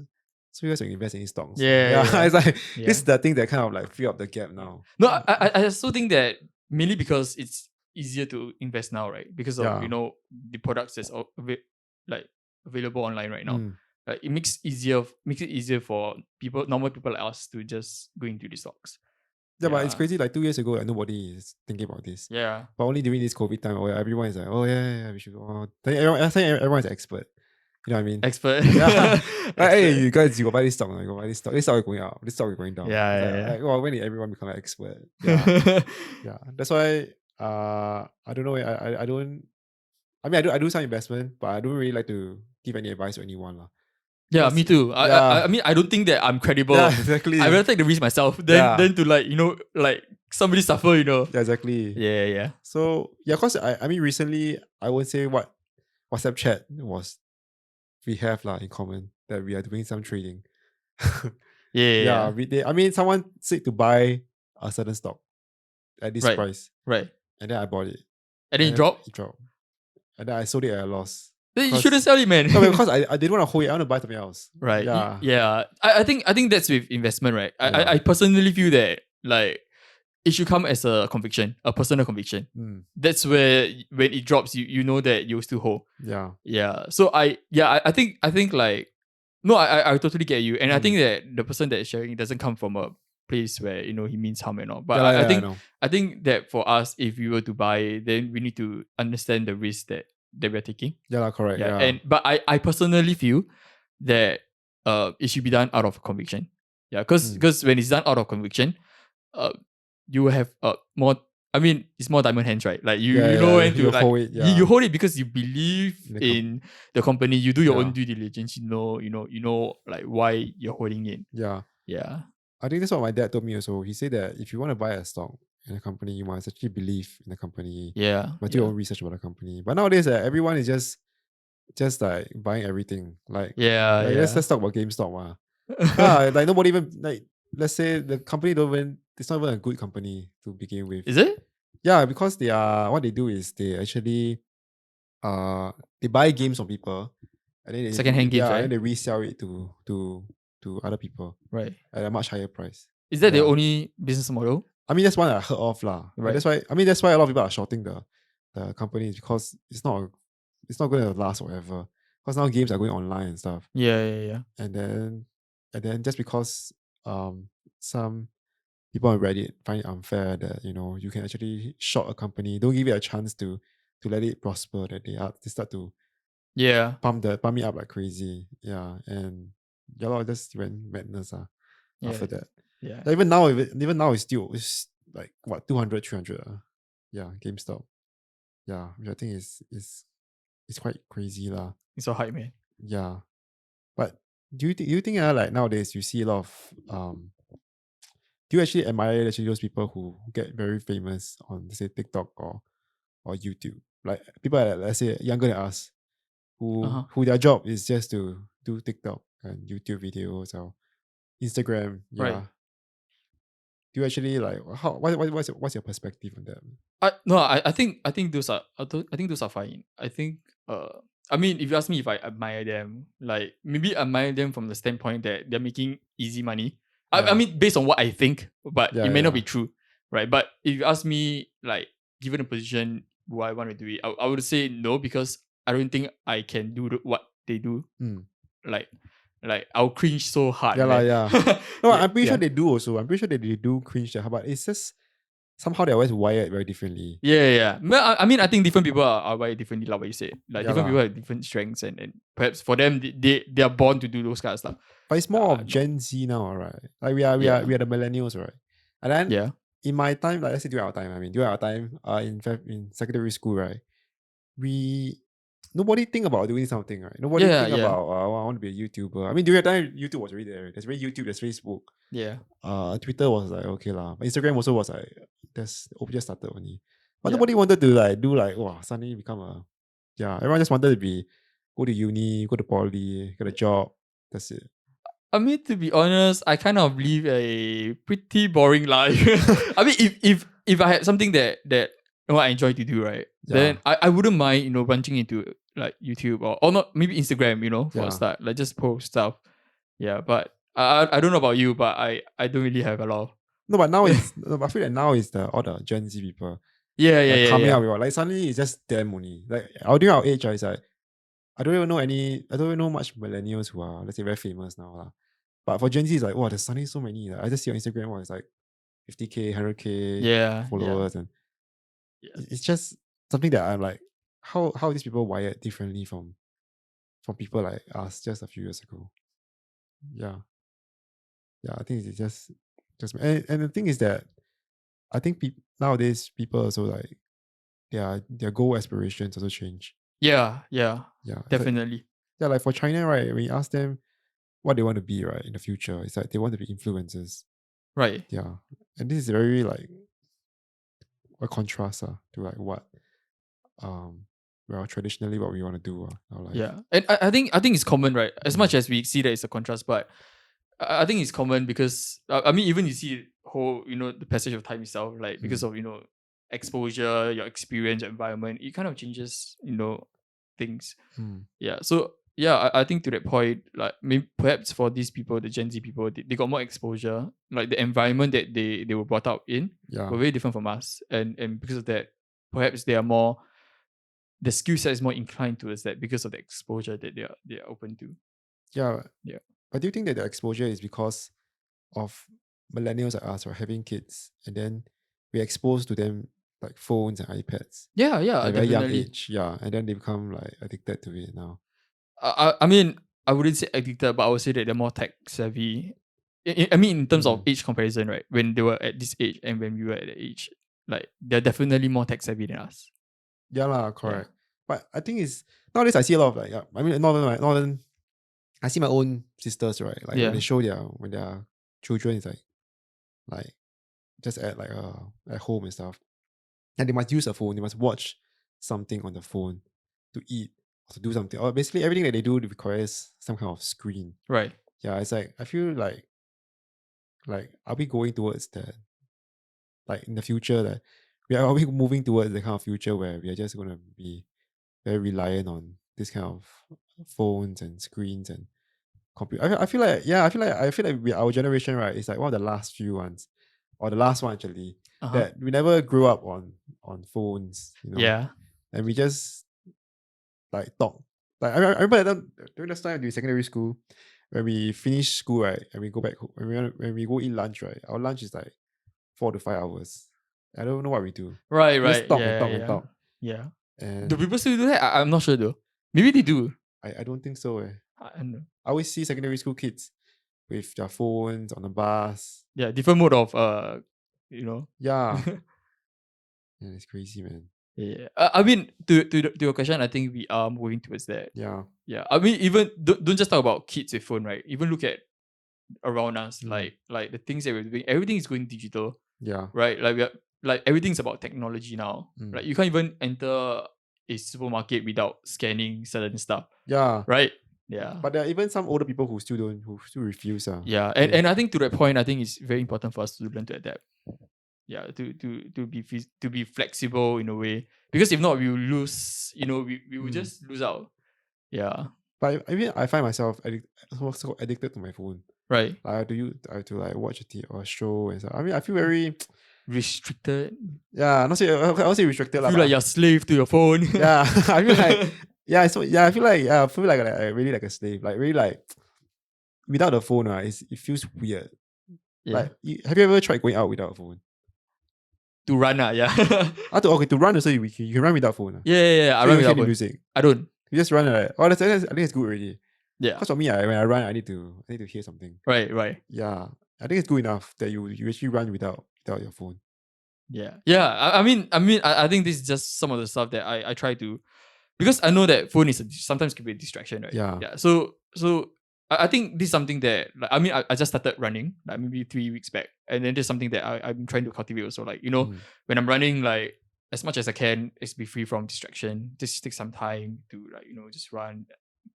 so you guys are investing in stocks? Yeah, yeah. It's like Yeah. this is the thing that kind of like fill up the gap now. No, I also think that mainly because it's easier to invest now, right? Because of Yeah. the products that's like available online right now. Mm. Like it makes it easier for normal people like us to just go into the stocks. Yeah, but it's Yeah. crazy. Like 2 years ago, like nobody is thinking about this. Yeah. But only during this COVID time, where everyone is like, oh yeah, we should. Oh, I think everyone is an expert. You know what I mean? Expert. Yeah. Like, hey, Expert. you guys, you go buy this stock. You go buy this stock. This stock is going up. This stock is going down. Yeah, It's yeah, like, well, when did everyone become an expert? Yeah, yeah. yeah. That's why. I don't know. I don't. I mean, I do some investment, but I don't really like to give any advice to anyone, lah. Yeah, me too. I Yeah, mean, I don't think that I'm credible. yeah, exactly. I rather take the risk myself Yeah. than to like somebody suffer. Yeah, exactly. Yeah, yeah. So yeah, cause I mean recently I would say what WhatsApp chat was we have lah in common that we are doing some trading. Yeah. I mean someone said to buy a certain stock at this Right. price, Right. and then I bought it. And then it dropped. It dropped. And then I sold it at a loss. Then you shouldn't sell it, man. No, because I didn't want to hold it. I want to buy something else. Right. Yeah. Yeah. I think that's with investment, right? Yeah. I personally feel that like it should come as a conviction, a personal conviction. That's where when it drops, you know that you'll still hold. Yeah. Yeah. So I think like no, I totally get you. And I think that the person that is sharing it doesn't come from a place where, he means harm and all. But I think that for us, if we were to buy, then we need to understand the risk that we're taking. Yeah, correct. Yeah. And but I personally feel that it should be done out of conviction. Yeah, because when it's done out of conviction, you will have more. I mean, it's more diamond hands, right? Like you know when to like hold it, you hold it because you believe in the company. You do your own due diligence. You know like why you're holding it. Yeah. Yeah. I think that's what my dad told me also. He said that if you want to buy a stock in a company, you must actually believe in the company. Yeah. Must do your own research about the company. But nowadays, everyone is just like buying everything. Like, let's talk about GameStop. Like nobody even like. Let's say the company it's not even a good company to begin with. Is it? Yeah, because what they do is they actually they buy games from people and then they Secondhand games, right? and then they resell it to other people. Right. At a much higher price. Is that the only business model? I mean that's one I heard of lah. Right. That's why a lot of people are shorting the company because it's not going to last forever. Because now games are going online and stuff. Yeah. And then just because some people on Reddit find it unfair that you can actually short a company, don't give it a chance to let it prosper, that they start to pump it up like crazy. Yeah, and just went madness after that. Yeah. Even now it's like what 200, 300. Yeah, GameStop. Yeah, which I think is quite crazy lah. It's so hype, man. Yeah, but do you think like nowadays you see a lot of do you actually admire those people who get very famous on say TikTok or YouTube? Like people like, let's say younger than us, who their job is just to do TikTok and YouTube videos or Instagram. Yeah. Right. Do you actually like what's your perspective on that? I think those are fine. I think I mean if you ask me if I admire them, like maybe admire them from the standpoint that they're making easy money. I mean based on what I think, but it may not be true. Right. But if you ask me, like given the position, do I want to do it? I would say no, because I don't think I can do what they do. Like I'll cringe so hard. Yeah. No, I'm pretty sure they do also. I'm pretty sure that they do cringe that, but it's just somehow they're always wired very differently. Yeah. I mean, I think different people are wired differently, like what you said. Like different people have different strengths, and perhaps for them they are born to do those kind of stuff. But it's more of Gen Z now, right? Like we are the millennials, right? And then in my time, like let's say during our time, in secondary school, right? Nobody think about doing something, right? Nobody think about I want to be a YouTuber. I mean, during that time, YouTube was already there. There's already YouTube, there's Facebook. Yeah. Twitter was like okay lah. But Instagram also was like just started only. But nobody wanted to like do like suddenly become everyone just wanted to go to uni, go to poly, get a job. That's it. I mean, to be honest, I kind of live a pretty boring life. I mean, if I had something that I enjoy to do, right, then Yeah. I wouldn't mind, branching into like YouTube or not, maybe Instagram, for a Yeah. start, like just post stuff. Yeah, but I don't know about you, but I don't really have a lot. No, but now it's no, but I feel like now is all the Gen Z people Yeah, yeah, like yeah, coming yeah. out with like suddenly it's just them only. Like during our age, it's like I don't even know much millennials who are, let's say, very famous now. But for Gen Z, it's like, wow, there's suddenly so many. Like, I just see on Instagram, it's like 50K, 100K Yeah, yeah, followers. And yeah. it's just something that I'm like, how are these people wired differently from people like us just a few years ago? Yeah. Yeah, I think it's just and the thing is that I think nowadays people also like their goal aspirations also change. Yeah, yeah, Yeah. It's like definitely. yeah, like for China, right? When you ask them what they want to be, right, in the future, it's like they want to be influencers. Right. Yeah. And this is very like a contrast to like what um well traditionally what we want to do our life. Yeah, and I think it's common, right? As Mm, much as we see that it's a contrast, but I think it's common because I mean, even you see whole, the passage of time itself, like because mm, of exposure, your experience, your environment, it kind of changes, things. mm. Yeah, so yeah, I think to that point, like maybe perhaps for these people, the Gen Z people, they got more exposure, like the environment that they were brought up in Yeah. were very different from us, and because of that, perhaps they are more, the skill set is more inclined towards that because of the exposure that they are open to. Yeah. Yeah. But do you think that the exposure is because of millennials like us, right, having kids, and then we're exposed to them like phones and iPads Yeah, yeah, at a very young definitely. age, yeah, and then they become like addicted to it now. I mean, I wouldn't say addicted, but I would say that they're more tech savvy. I mean, in terms of Mm. age comparison, right? When they were at this age and when we were at the age, like they're definitely more tech savvy than us. Yeah, lah, Yeah. correct. But I think it's nowadays I see a lot of like I mean not even I see my own sisters, right? Like when Yeah. they show their children is like just at home and stuff. And they must use a phone, they must watch something on the phone to eat or to do something. Or basically everything that they do requires some kind of screen. Right. Yeah, it's like I feel like are we going towards that like in the future that are we moving towards the kind of future where we are just gonna be very reliant on this kind of phones and screens and computer. I feel like our generation, right, is like one of the last few ones, or the last one actually, Uh-huh. that we never grew up on phones, Yeah. and we just like talk. Like I remember during this time during secondary school, when we finish school, right, and we go back when we go eat lunch, right, our lunch is like 4 to 5 hours. I don't know what we do. Right, We just right. talk and Yeah, talk and yeah. talk, Yeah. Do and people still do that? I'm not sure though. Maybe they do. I don't think so. I don't know. I always see secondary school kids with their phones on the bus. Yeah, different mode of you know. Yeah, yeah, it's crazy, man. Yeah. I mean, to your question, I think we are moving towards that. Yeah. Yeah. I mean, even don't just talk about kids with phone, right? Even look at around us, Mm. like the things that we're doing. Everything is going digital, Yeah. right? Like we are, like everything's about technology now. Mm. Like you can't even enter a supermarket without scanning certain stuff, Yeah. right? Yeah. But there are even some older people who still refuse. Yeah. They, And I think to that point, I think it's very important for us to learn to adapt. Yeah, to be flexible in a way, because if not we will lose, we will just lose out. Yeah. but I mean, I find myself also addicted to my phone. Right. Like I have to like watch or a show and stuff. I mean, I feel very Restricted. yeah. Not say I won't say restricted You lah, feel like but you're slave to your phone. yeah, I feel like yeah. So yeah, I feel like I really like a slave. Like really like without the phone, it feels weird. Yeah. Like have you ever tried going out without a phone? To run, yeah. Okay, to run also you can run without phone. Yeah. I So run you hear without the phone. music. I don't. You just run like oh I think it's good already. Yeah. Because for me, when I run, I need to hear something. Right. Yeah, I think it's good enough that you actually run without your phone. Yeah. I mean, I think this is just some of the stuff that I try to, because I know that phone is sometimes can be a distraction, right? Yeah. Yeah. So I think this is something that, like, I mean, I just started running like maybe 3 weeks back, and then there's something that I'm trying to cultivate also. Like, when I'm running, like as much as I can, is be free from distraction. Just take some time to, like, just run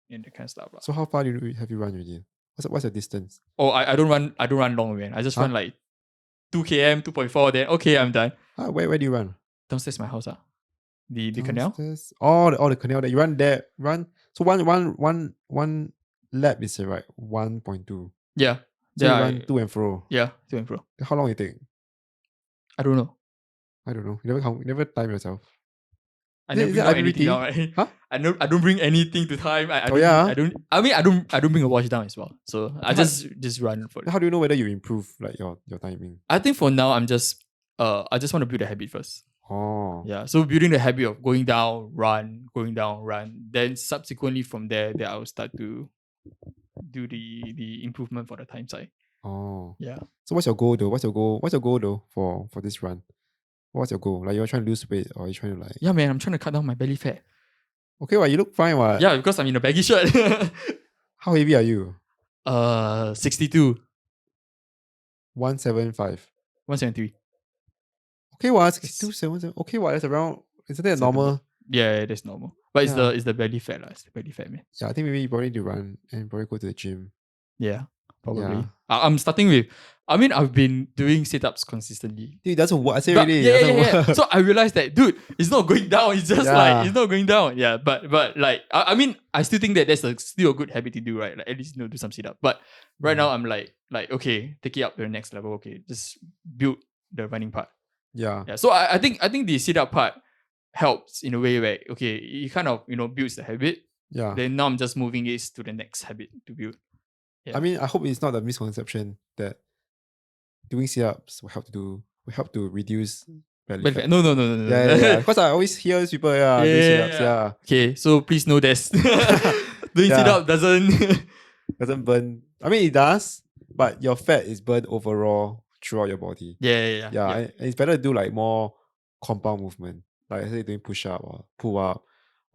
and that kind of stuff. So how far have you run already? What's your distance? Oh, I don't run long, man. I just Huh? run like 2 km, 2.4, then okay, I'm done. Where do you run? Downstairs my house. The canal? Downstairs? Oh, the canal that you run there. So one lap is right 1.2. Yeah. So Yeah. you run to and fro. Yeah, to and fro. How long it take? I don't know. I don't know. You never time yourself. I Is never it bring out anything IPPT? down, right? Huh? I don't bring anything to time. I Oh, yeah? I don't bring a watch down as well. So I just run for it. How do you know whether you improve like your timing? I think for now I just want to build a habit first. Oh. Yeah. So building the habit of going down, run. Then subsequently from there, then I'll start to do the improvement for the time side. Oh. Yeah. So what's your goal though? What's your goal though for this run? What's your goal? Like you're trying to lose weight or you're trying to like... Yeah, man, I'm trying to cut down my belly fat. Okay, well, you look fine, what? Yeah, because I'm in a baggy shirt. How heavy are you? 62. 175. 173. Okay, well, 62, 77. Okay, well, that's around... Isn't that normal? Yeah, that's normal. But it's Yeah. the belly fat, It's the belly fat, man. Yeah, I think maybe you probably need to run and probably go to the gym. Yeah, probably. Yeah. I'm starting with... I mean, I've been doing sit-ups consistently. Dude, that's what I say But, already. yeah. So I realized that, dude, it's not going down. It's just Yeah. like, it's not going down. Yeah, but like, I mean, I still think that that's still a good habit to do, right? Like, at least, do some sit-up. But right now, I'm like, okay, take it up to the next level. Okay, just build the running part. Yeah. Yeah. So I think the sit-up part helps in a way where, okay, it kind of, builds the habit. Yeah. Then now I'm just moving it to the next habit to build. Yeah. I mean, I hope it's not a misconception that doing sit-ups will help to reduce belly fat. No. Yeah. Because I always hear people, doing sit-ups, yeah. Okay, so please know this. Doing sit-up doesn't burn. I mean, it does, but your fat is burned overall throughout your body. Yeah. And it's better to do like more compound movement, like say doing push-up or pull-up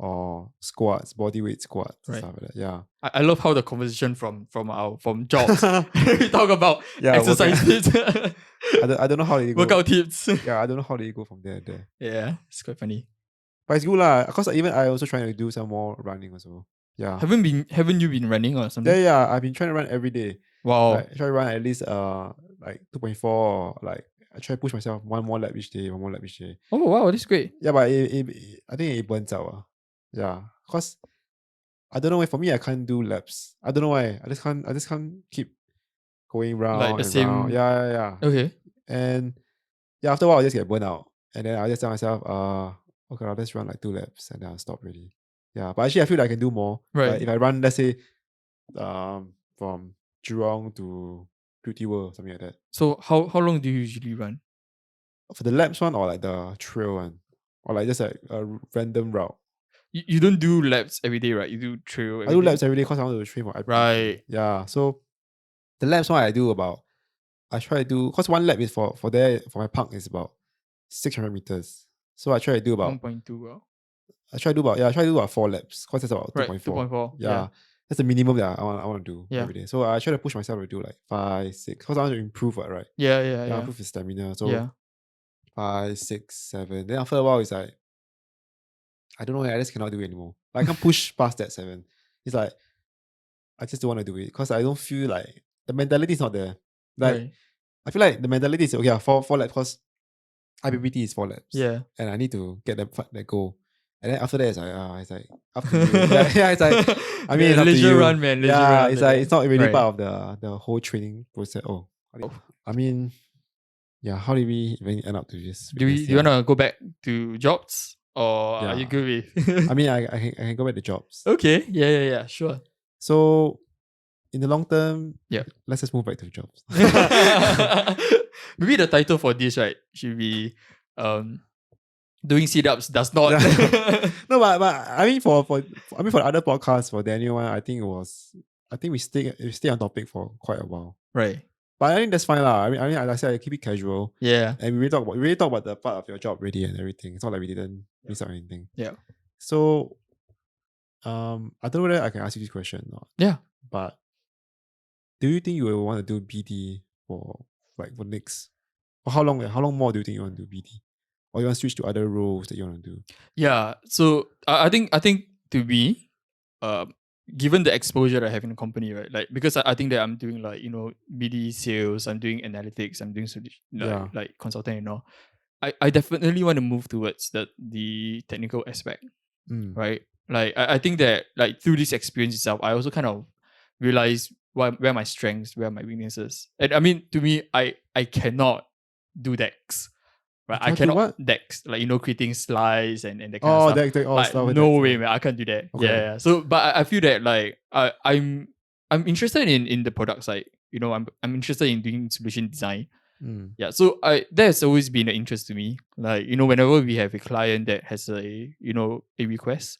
or squats, body weight squats, and stuff like that. Yeah. I love how the conversation from jobs we talk about exercise tips. I don't know how they go. Workout tips. Yeah, I don't know how they go from there. Yeah, it's quite funny. But it's good lah, because even I also trying to do some more running also. Yeah. Haven't you been running or something? Yeah. I've been trying to run every day. Wow. Like, I try to run at least like 2.4 or like I try to push myself one more lap each day. Oh wow, that's great. Yeah, but I think it burns out. Yeah. Because I don't know why for me I can't do laps. I don't know why. I just can't keep going round Like the and same. round. Yeah. Okay. And yeah, after a while I just get burnt out. And then I just tell myself, okay, I'll just run like 2 laps and then I'll stop really. Yeah. But actually I feel like I can do more. Right. Like if I run, let's say, from Jurong to Beauty World, something like that. So how long do you usually run? For the laps one or like the trail one? Or like just like a random route? You don't do laps every day, right? You do trail every day? I do laps every day because I want to train for IPPT. Right. Yeah. So the laps one I try to do, because one lap is for my park is about 600 meters. So I try to do about 1.2. I try to do about 4 laps because that's about 2.4. Right, 2.4. Yeah. That's the minimum that I want to do Yeah. every day. So I try to push myself to do like 5, 6 because I want to improve, right? Yeah. Improve the stamina. So Yeah. 5, 6, 7. Then after a while, it's like, I don't know, I just cannot do it anymore. Like, I can't push past that 7. It's like, I just don't want to do it because I don't feel like the mentality is not there. Like, Right. I feel like the mentality is, okay, 4 laps because IPPT is 4 laps. Yeah. And I need to get that goal. And then after that, it's like up to you. It's like, I mean, it's up to leisure you. run, man. Leisure Yeah, run, it's like, it's not really Right. part of the whole training process. I mean, yeah, how did we even end up to this? Do you want to go back to jobs or are you good with? I mean, I can go back to jobs. Okay. Yeah. Sure. So, in the long term, Yeah. let's just move back to jobs. Maybe the title for this, right, should be doing sit-ups does not. No, but I mean for the other podcasts for Daniel one, I think we stay on topic for quite a while. Right. But I think that's fine lah. I mean, like I said, I keep it casual. Yeah. And we really talk about the part of your job already and everything. It's not like we didn't miss out anything. Yeah. So, I don't know whether I can ask you this question or not. Yeah. But do you think you will want to do BD for next? Or how long more do you think you want to do BD? Or you want to switch to other roles that you want to do? Yeah. So I think to me, given the exposure that I have in the company, right? Like because I think that I'm doing like BD sales, I'm doing analytics, I'm doing Yeah. like consulting and all. I definitely want to move towards the technical aspect, Mm. right? Like I think that like through this experience itself, I also kind of realize where my strengths, where my weaknesses. And I mean, to me, I cannot do decks, You right? I cannot do cannot what? decks, like creating slides and that kind of Oh, stuff. that oh, Like stuff with no that. way, man, I can't do that. Yeah, Okay. yeah. So, but I feel that like I'm interested in the product side. I'm interested in doing solution design. Mm. Yeah, so I that has always been an interest to me. Like whenever we have a client that has a request,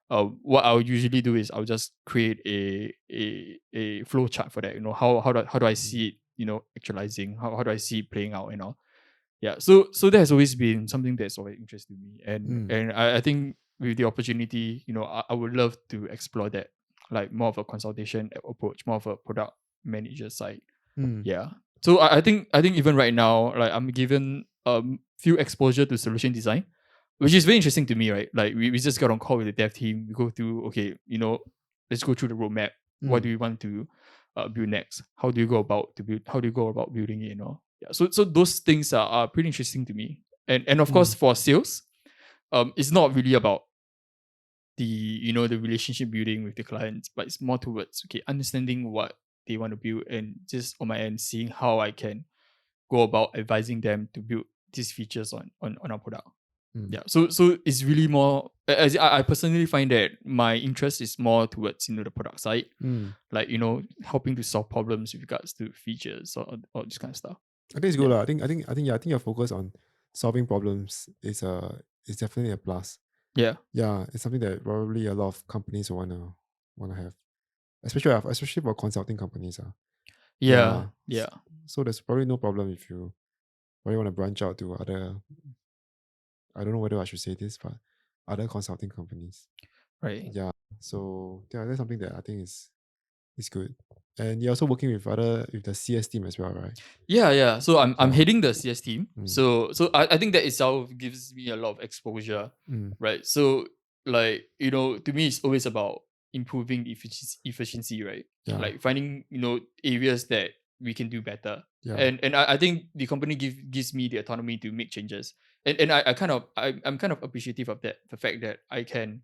what I'll usually do is I'll just create a flow chart for that. How do I Mm. see it? Actualizing. How do I see it playing out? Yeah. So that has always been something that's always interested me, and Mm. and I think with the opportunity, I would love to explore that, like more of a consultation approach, more of a product manager side. Mm. Yeah. So I think even right now, like I'm given few exposure to solution design, which is very interesting to me, right? Like we just got on call with the dev team. We go through, okay, let's go through the roadmap. What do Mm. you want to build next? How do you go about to build? How do you go about building it? Yeah. So those things are pretty interesting to me. And of course Mm. for sales, it's not really about the relationship building with the clients, but it's more towards okay understanding what they want to build and just on my end seeing how I can go about advising them to build these features on our product. Mm. Yeah. So it's really more as I personally find that my interest is more towards the product side, Mm. like helping to solve problems with regards to features or this kind of stuff. I think it's good Yeah. lah. I think your focus on solving problems is definitely a plus. Yeah. Yeah, it's something that probably a lot of companies wanna have, especially for consulting companies. Yeah. Yeah. Yeah. So there's probably no problem if you probably want to branch out to other. I don't know whether I should say this, but other consulting companies. Right. Yeah. So yeah, that's something that I think is good. And you're also working with the CS team as well, right? Yeah, yeah. So I'm Yeah. heading the CS team. Mm. So I think that itself gives me a lot of exposure, Mm. right? So like, to me it's always about improving the efficiency, right? Yeah. Like finding, areas that we can do better. Yeah. And I think the company gives me the autonomy to make changes. And I'm kind of appreciative of that, the fact that I can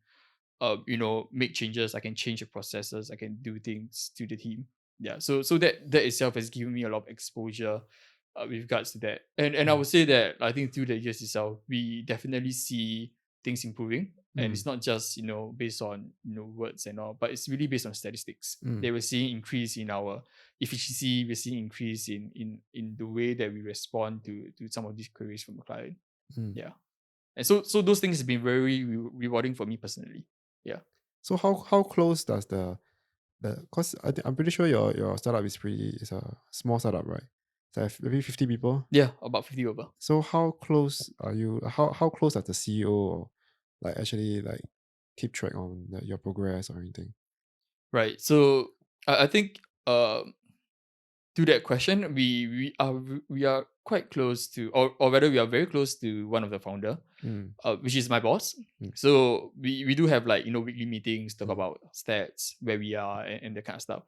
make changes, I can change the processes, I can do things to the team. Yeah, so that itself has given me a lot of exposure with regards to that. And I Mm. would say that I think through the years itself we definitely see things improving, and Mm. it's not just based on words and all, but it's really based on statistics. Mm. They were seeing increase in our efficiency, we're seeing increase in the way that we respond to some of these queries from the client. Mm. Yeah. And so those things have been very rewarding for me personally. Yeah. So how close does the because I'm pretty sure your startup is a small startup, right? It's like maybe 50 people. Yeah, about 50 over. So how close are you? How close does the CEO or like actually like keep track on your progress or anything? Right. So I think to that question, we are quite close to, or rather we are very close to one of the founder, Mm. which is my boss. Mm. So we do have like weekly meetings, talk Mm. about stats, where we are, and that kind of stuff.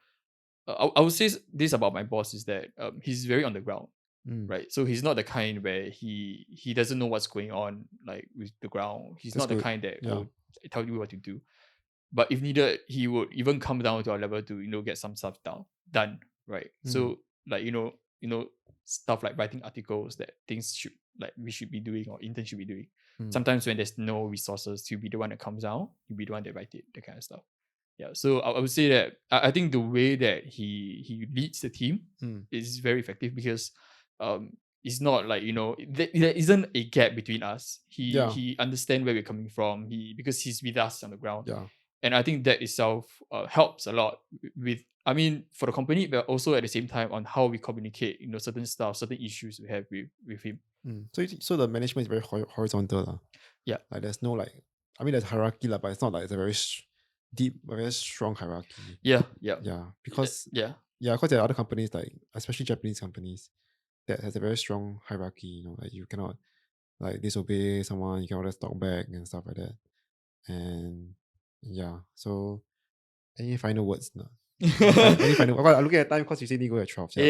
I would say this about my boss is that he's very on the ground, Mm. right? So he's not the kind where he doesn't know what's going on like with the ground. He's That's not the good. kind that Yeah. tell you what to do. But if needed, he would even come down to our level to get some stuff done, right? Mm. So like stuff like writing articles that things should like we should be doing or intern should be doing. Mm. Sometimes when there's no resources, he'll be the one that comes out. He'll be the one that write it, that kind of stuff. Yeah. So I would say that I think the way that he leads the team Mm. is very effective because um it's not like there isn't a gap between us. He Yeah. he understands where we're coming from. Because he's with us on the ground, Yeah. and I think that itself helps a lot with, I mean, for the company, but also at the same time on how we communicate, certain stuff, certain issues we have with him. Mm. So the management is very horizontal lah. Yeah. Like there's no like, I mean there's hierarchy lah, but it's not like it's a very deep, very strong hierarchy. Yeah. Yeah. Yeah, Yeah. because Yeah. there are other companies like especially Japanese companies that has a very strong hierarchy. Like you cannot like disobey someone, you cannot just talk back and stuff like that. And yeah, so Any final words? No. Any final? Well, I'm looking at time because you said you go at 12. Yeah. So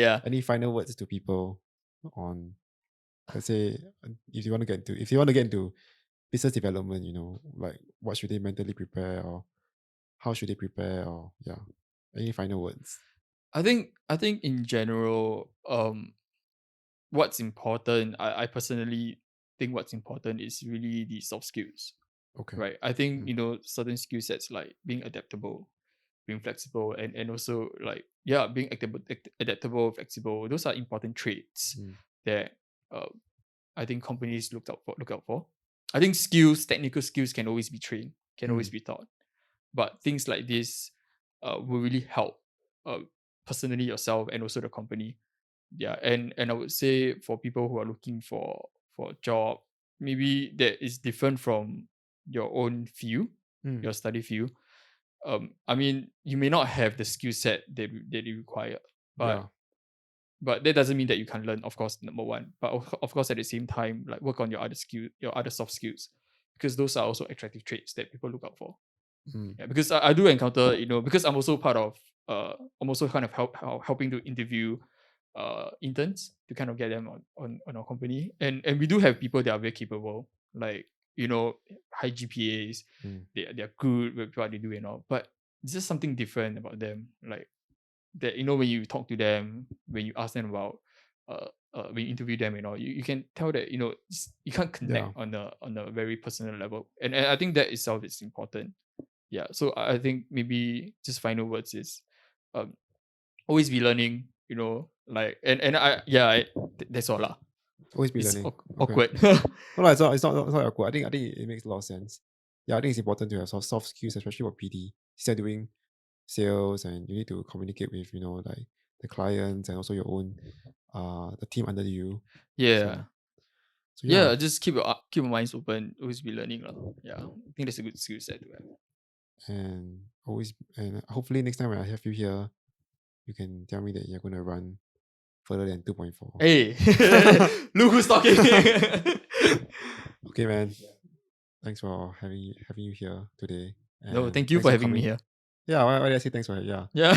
Yeah. any final words to people on, let's say, if you want to get into business development, like what should they mentally prepare, or how should they prepare, or yeah, any final words? I think in general, what's important, I personally think what's important is really the soft skills. Okay. Right. I think, certain skill sets like being adaptable, being flexible, and also like, yeah, being adaptable, flexible. Those are important traits that I think companies look out for. I think technical skills can always be trained, can always be taught. But things like this will really help personally yourself and also the company. Yeah. And I would say for people who are looking for a job, maybe that is different from your own field, your study field. I mean, you may not have the skill set that you require, but that doesn't mean that you can't learn, of course, number one. But of course, at the same time, like work on your other soft skills, because those are also attractive traits that people look out for. Yeah, because I do encounter, because I'm also part of, I'm also kind of helping to interview interns to kind of get them on our company, and we do have people that are very capable, like, high GPAs, they're good with what they do and all, but it's just something different about them, like that, when you talk to them, when you ask them about when you interview them, you can tell that, you can't connect on a very personal level, and I think that itself is important. Yeah, so I think maybe just final words is always be learning, like, and that's all lah. Always be It's learning. awkward. No, it's not awkward. I think it makes a lot of sense. Yeah, I think it's important to have soft skills, especially for PD. Instead of doing sales, and you need to communicate with, like the clients and also your own the team under you. Yeah. So Yeah, just keep your minds open, always be learning lah. Yeah, I think that's a good skill set to have. and hopefully next time when I have you here, you can tell me that you're going to run further than 2.4. Hey, look who's talking. Okay, man. Thanks for having you here today. No, And thank you thanks for having me here. Yeah, why did I say thanks for it? Yeah. Yeah.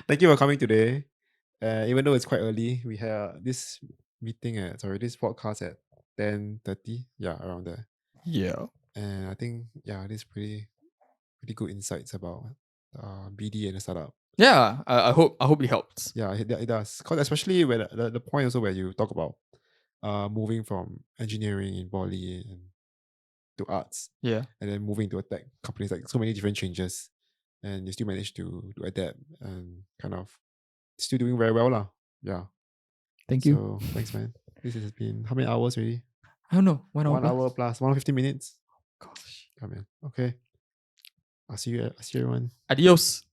Thank you for coming today. Even though it's quite early, we had this this podcast at 10:30. Yeah, around there. Yeah. And I think, this pretty good insights about BD and the startup. Yeah, I hope it helps. Yeah, it does. Cause especially where the point also where you talk about moving from engineering in poly and to arts. Yeah. And then moving to a tech companies, like so many different changes. And you still manage to adapt and kind of still doing very well lah. Yeah. Thank you. So thanks, man. This has been how many hours already? I don't know. 1 hour. 1 hour plus 150 minutes. Gosh. Yeah, man. Okay. I'll see you everyone. Adios.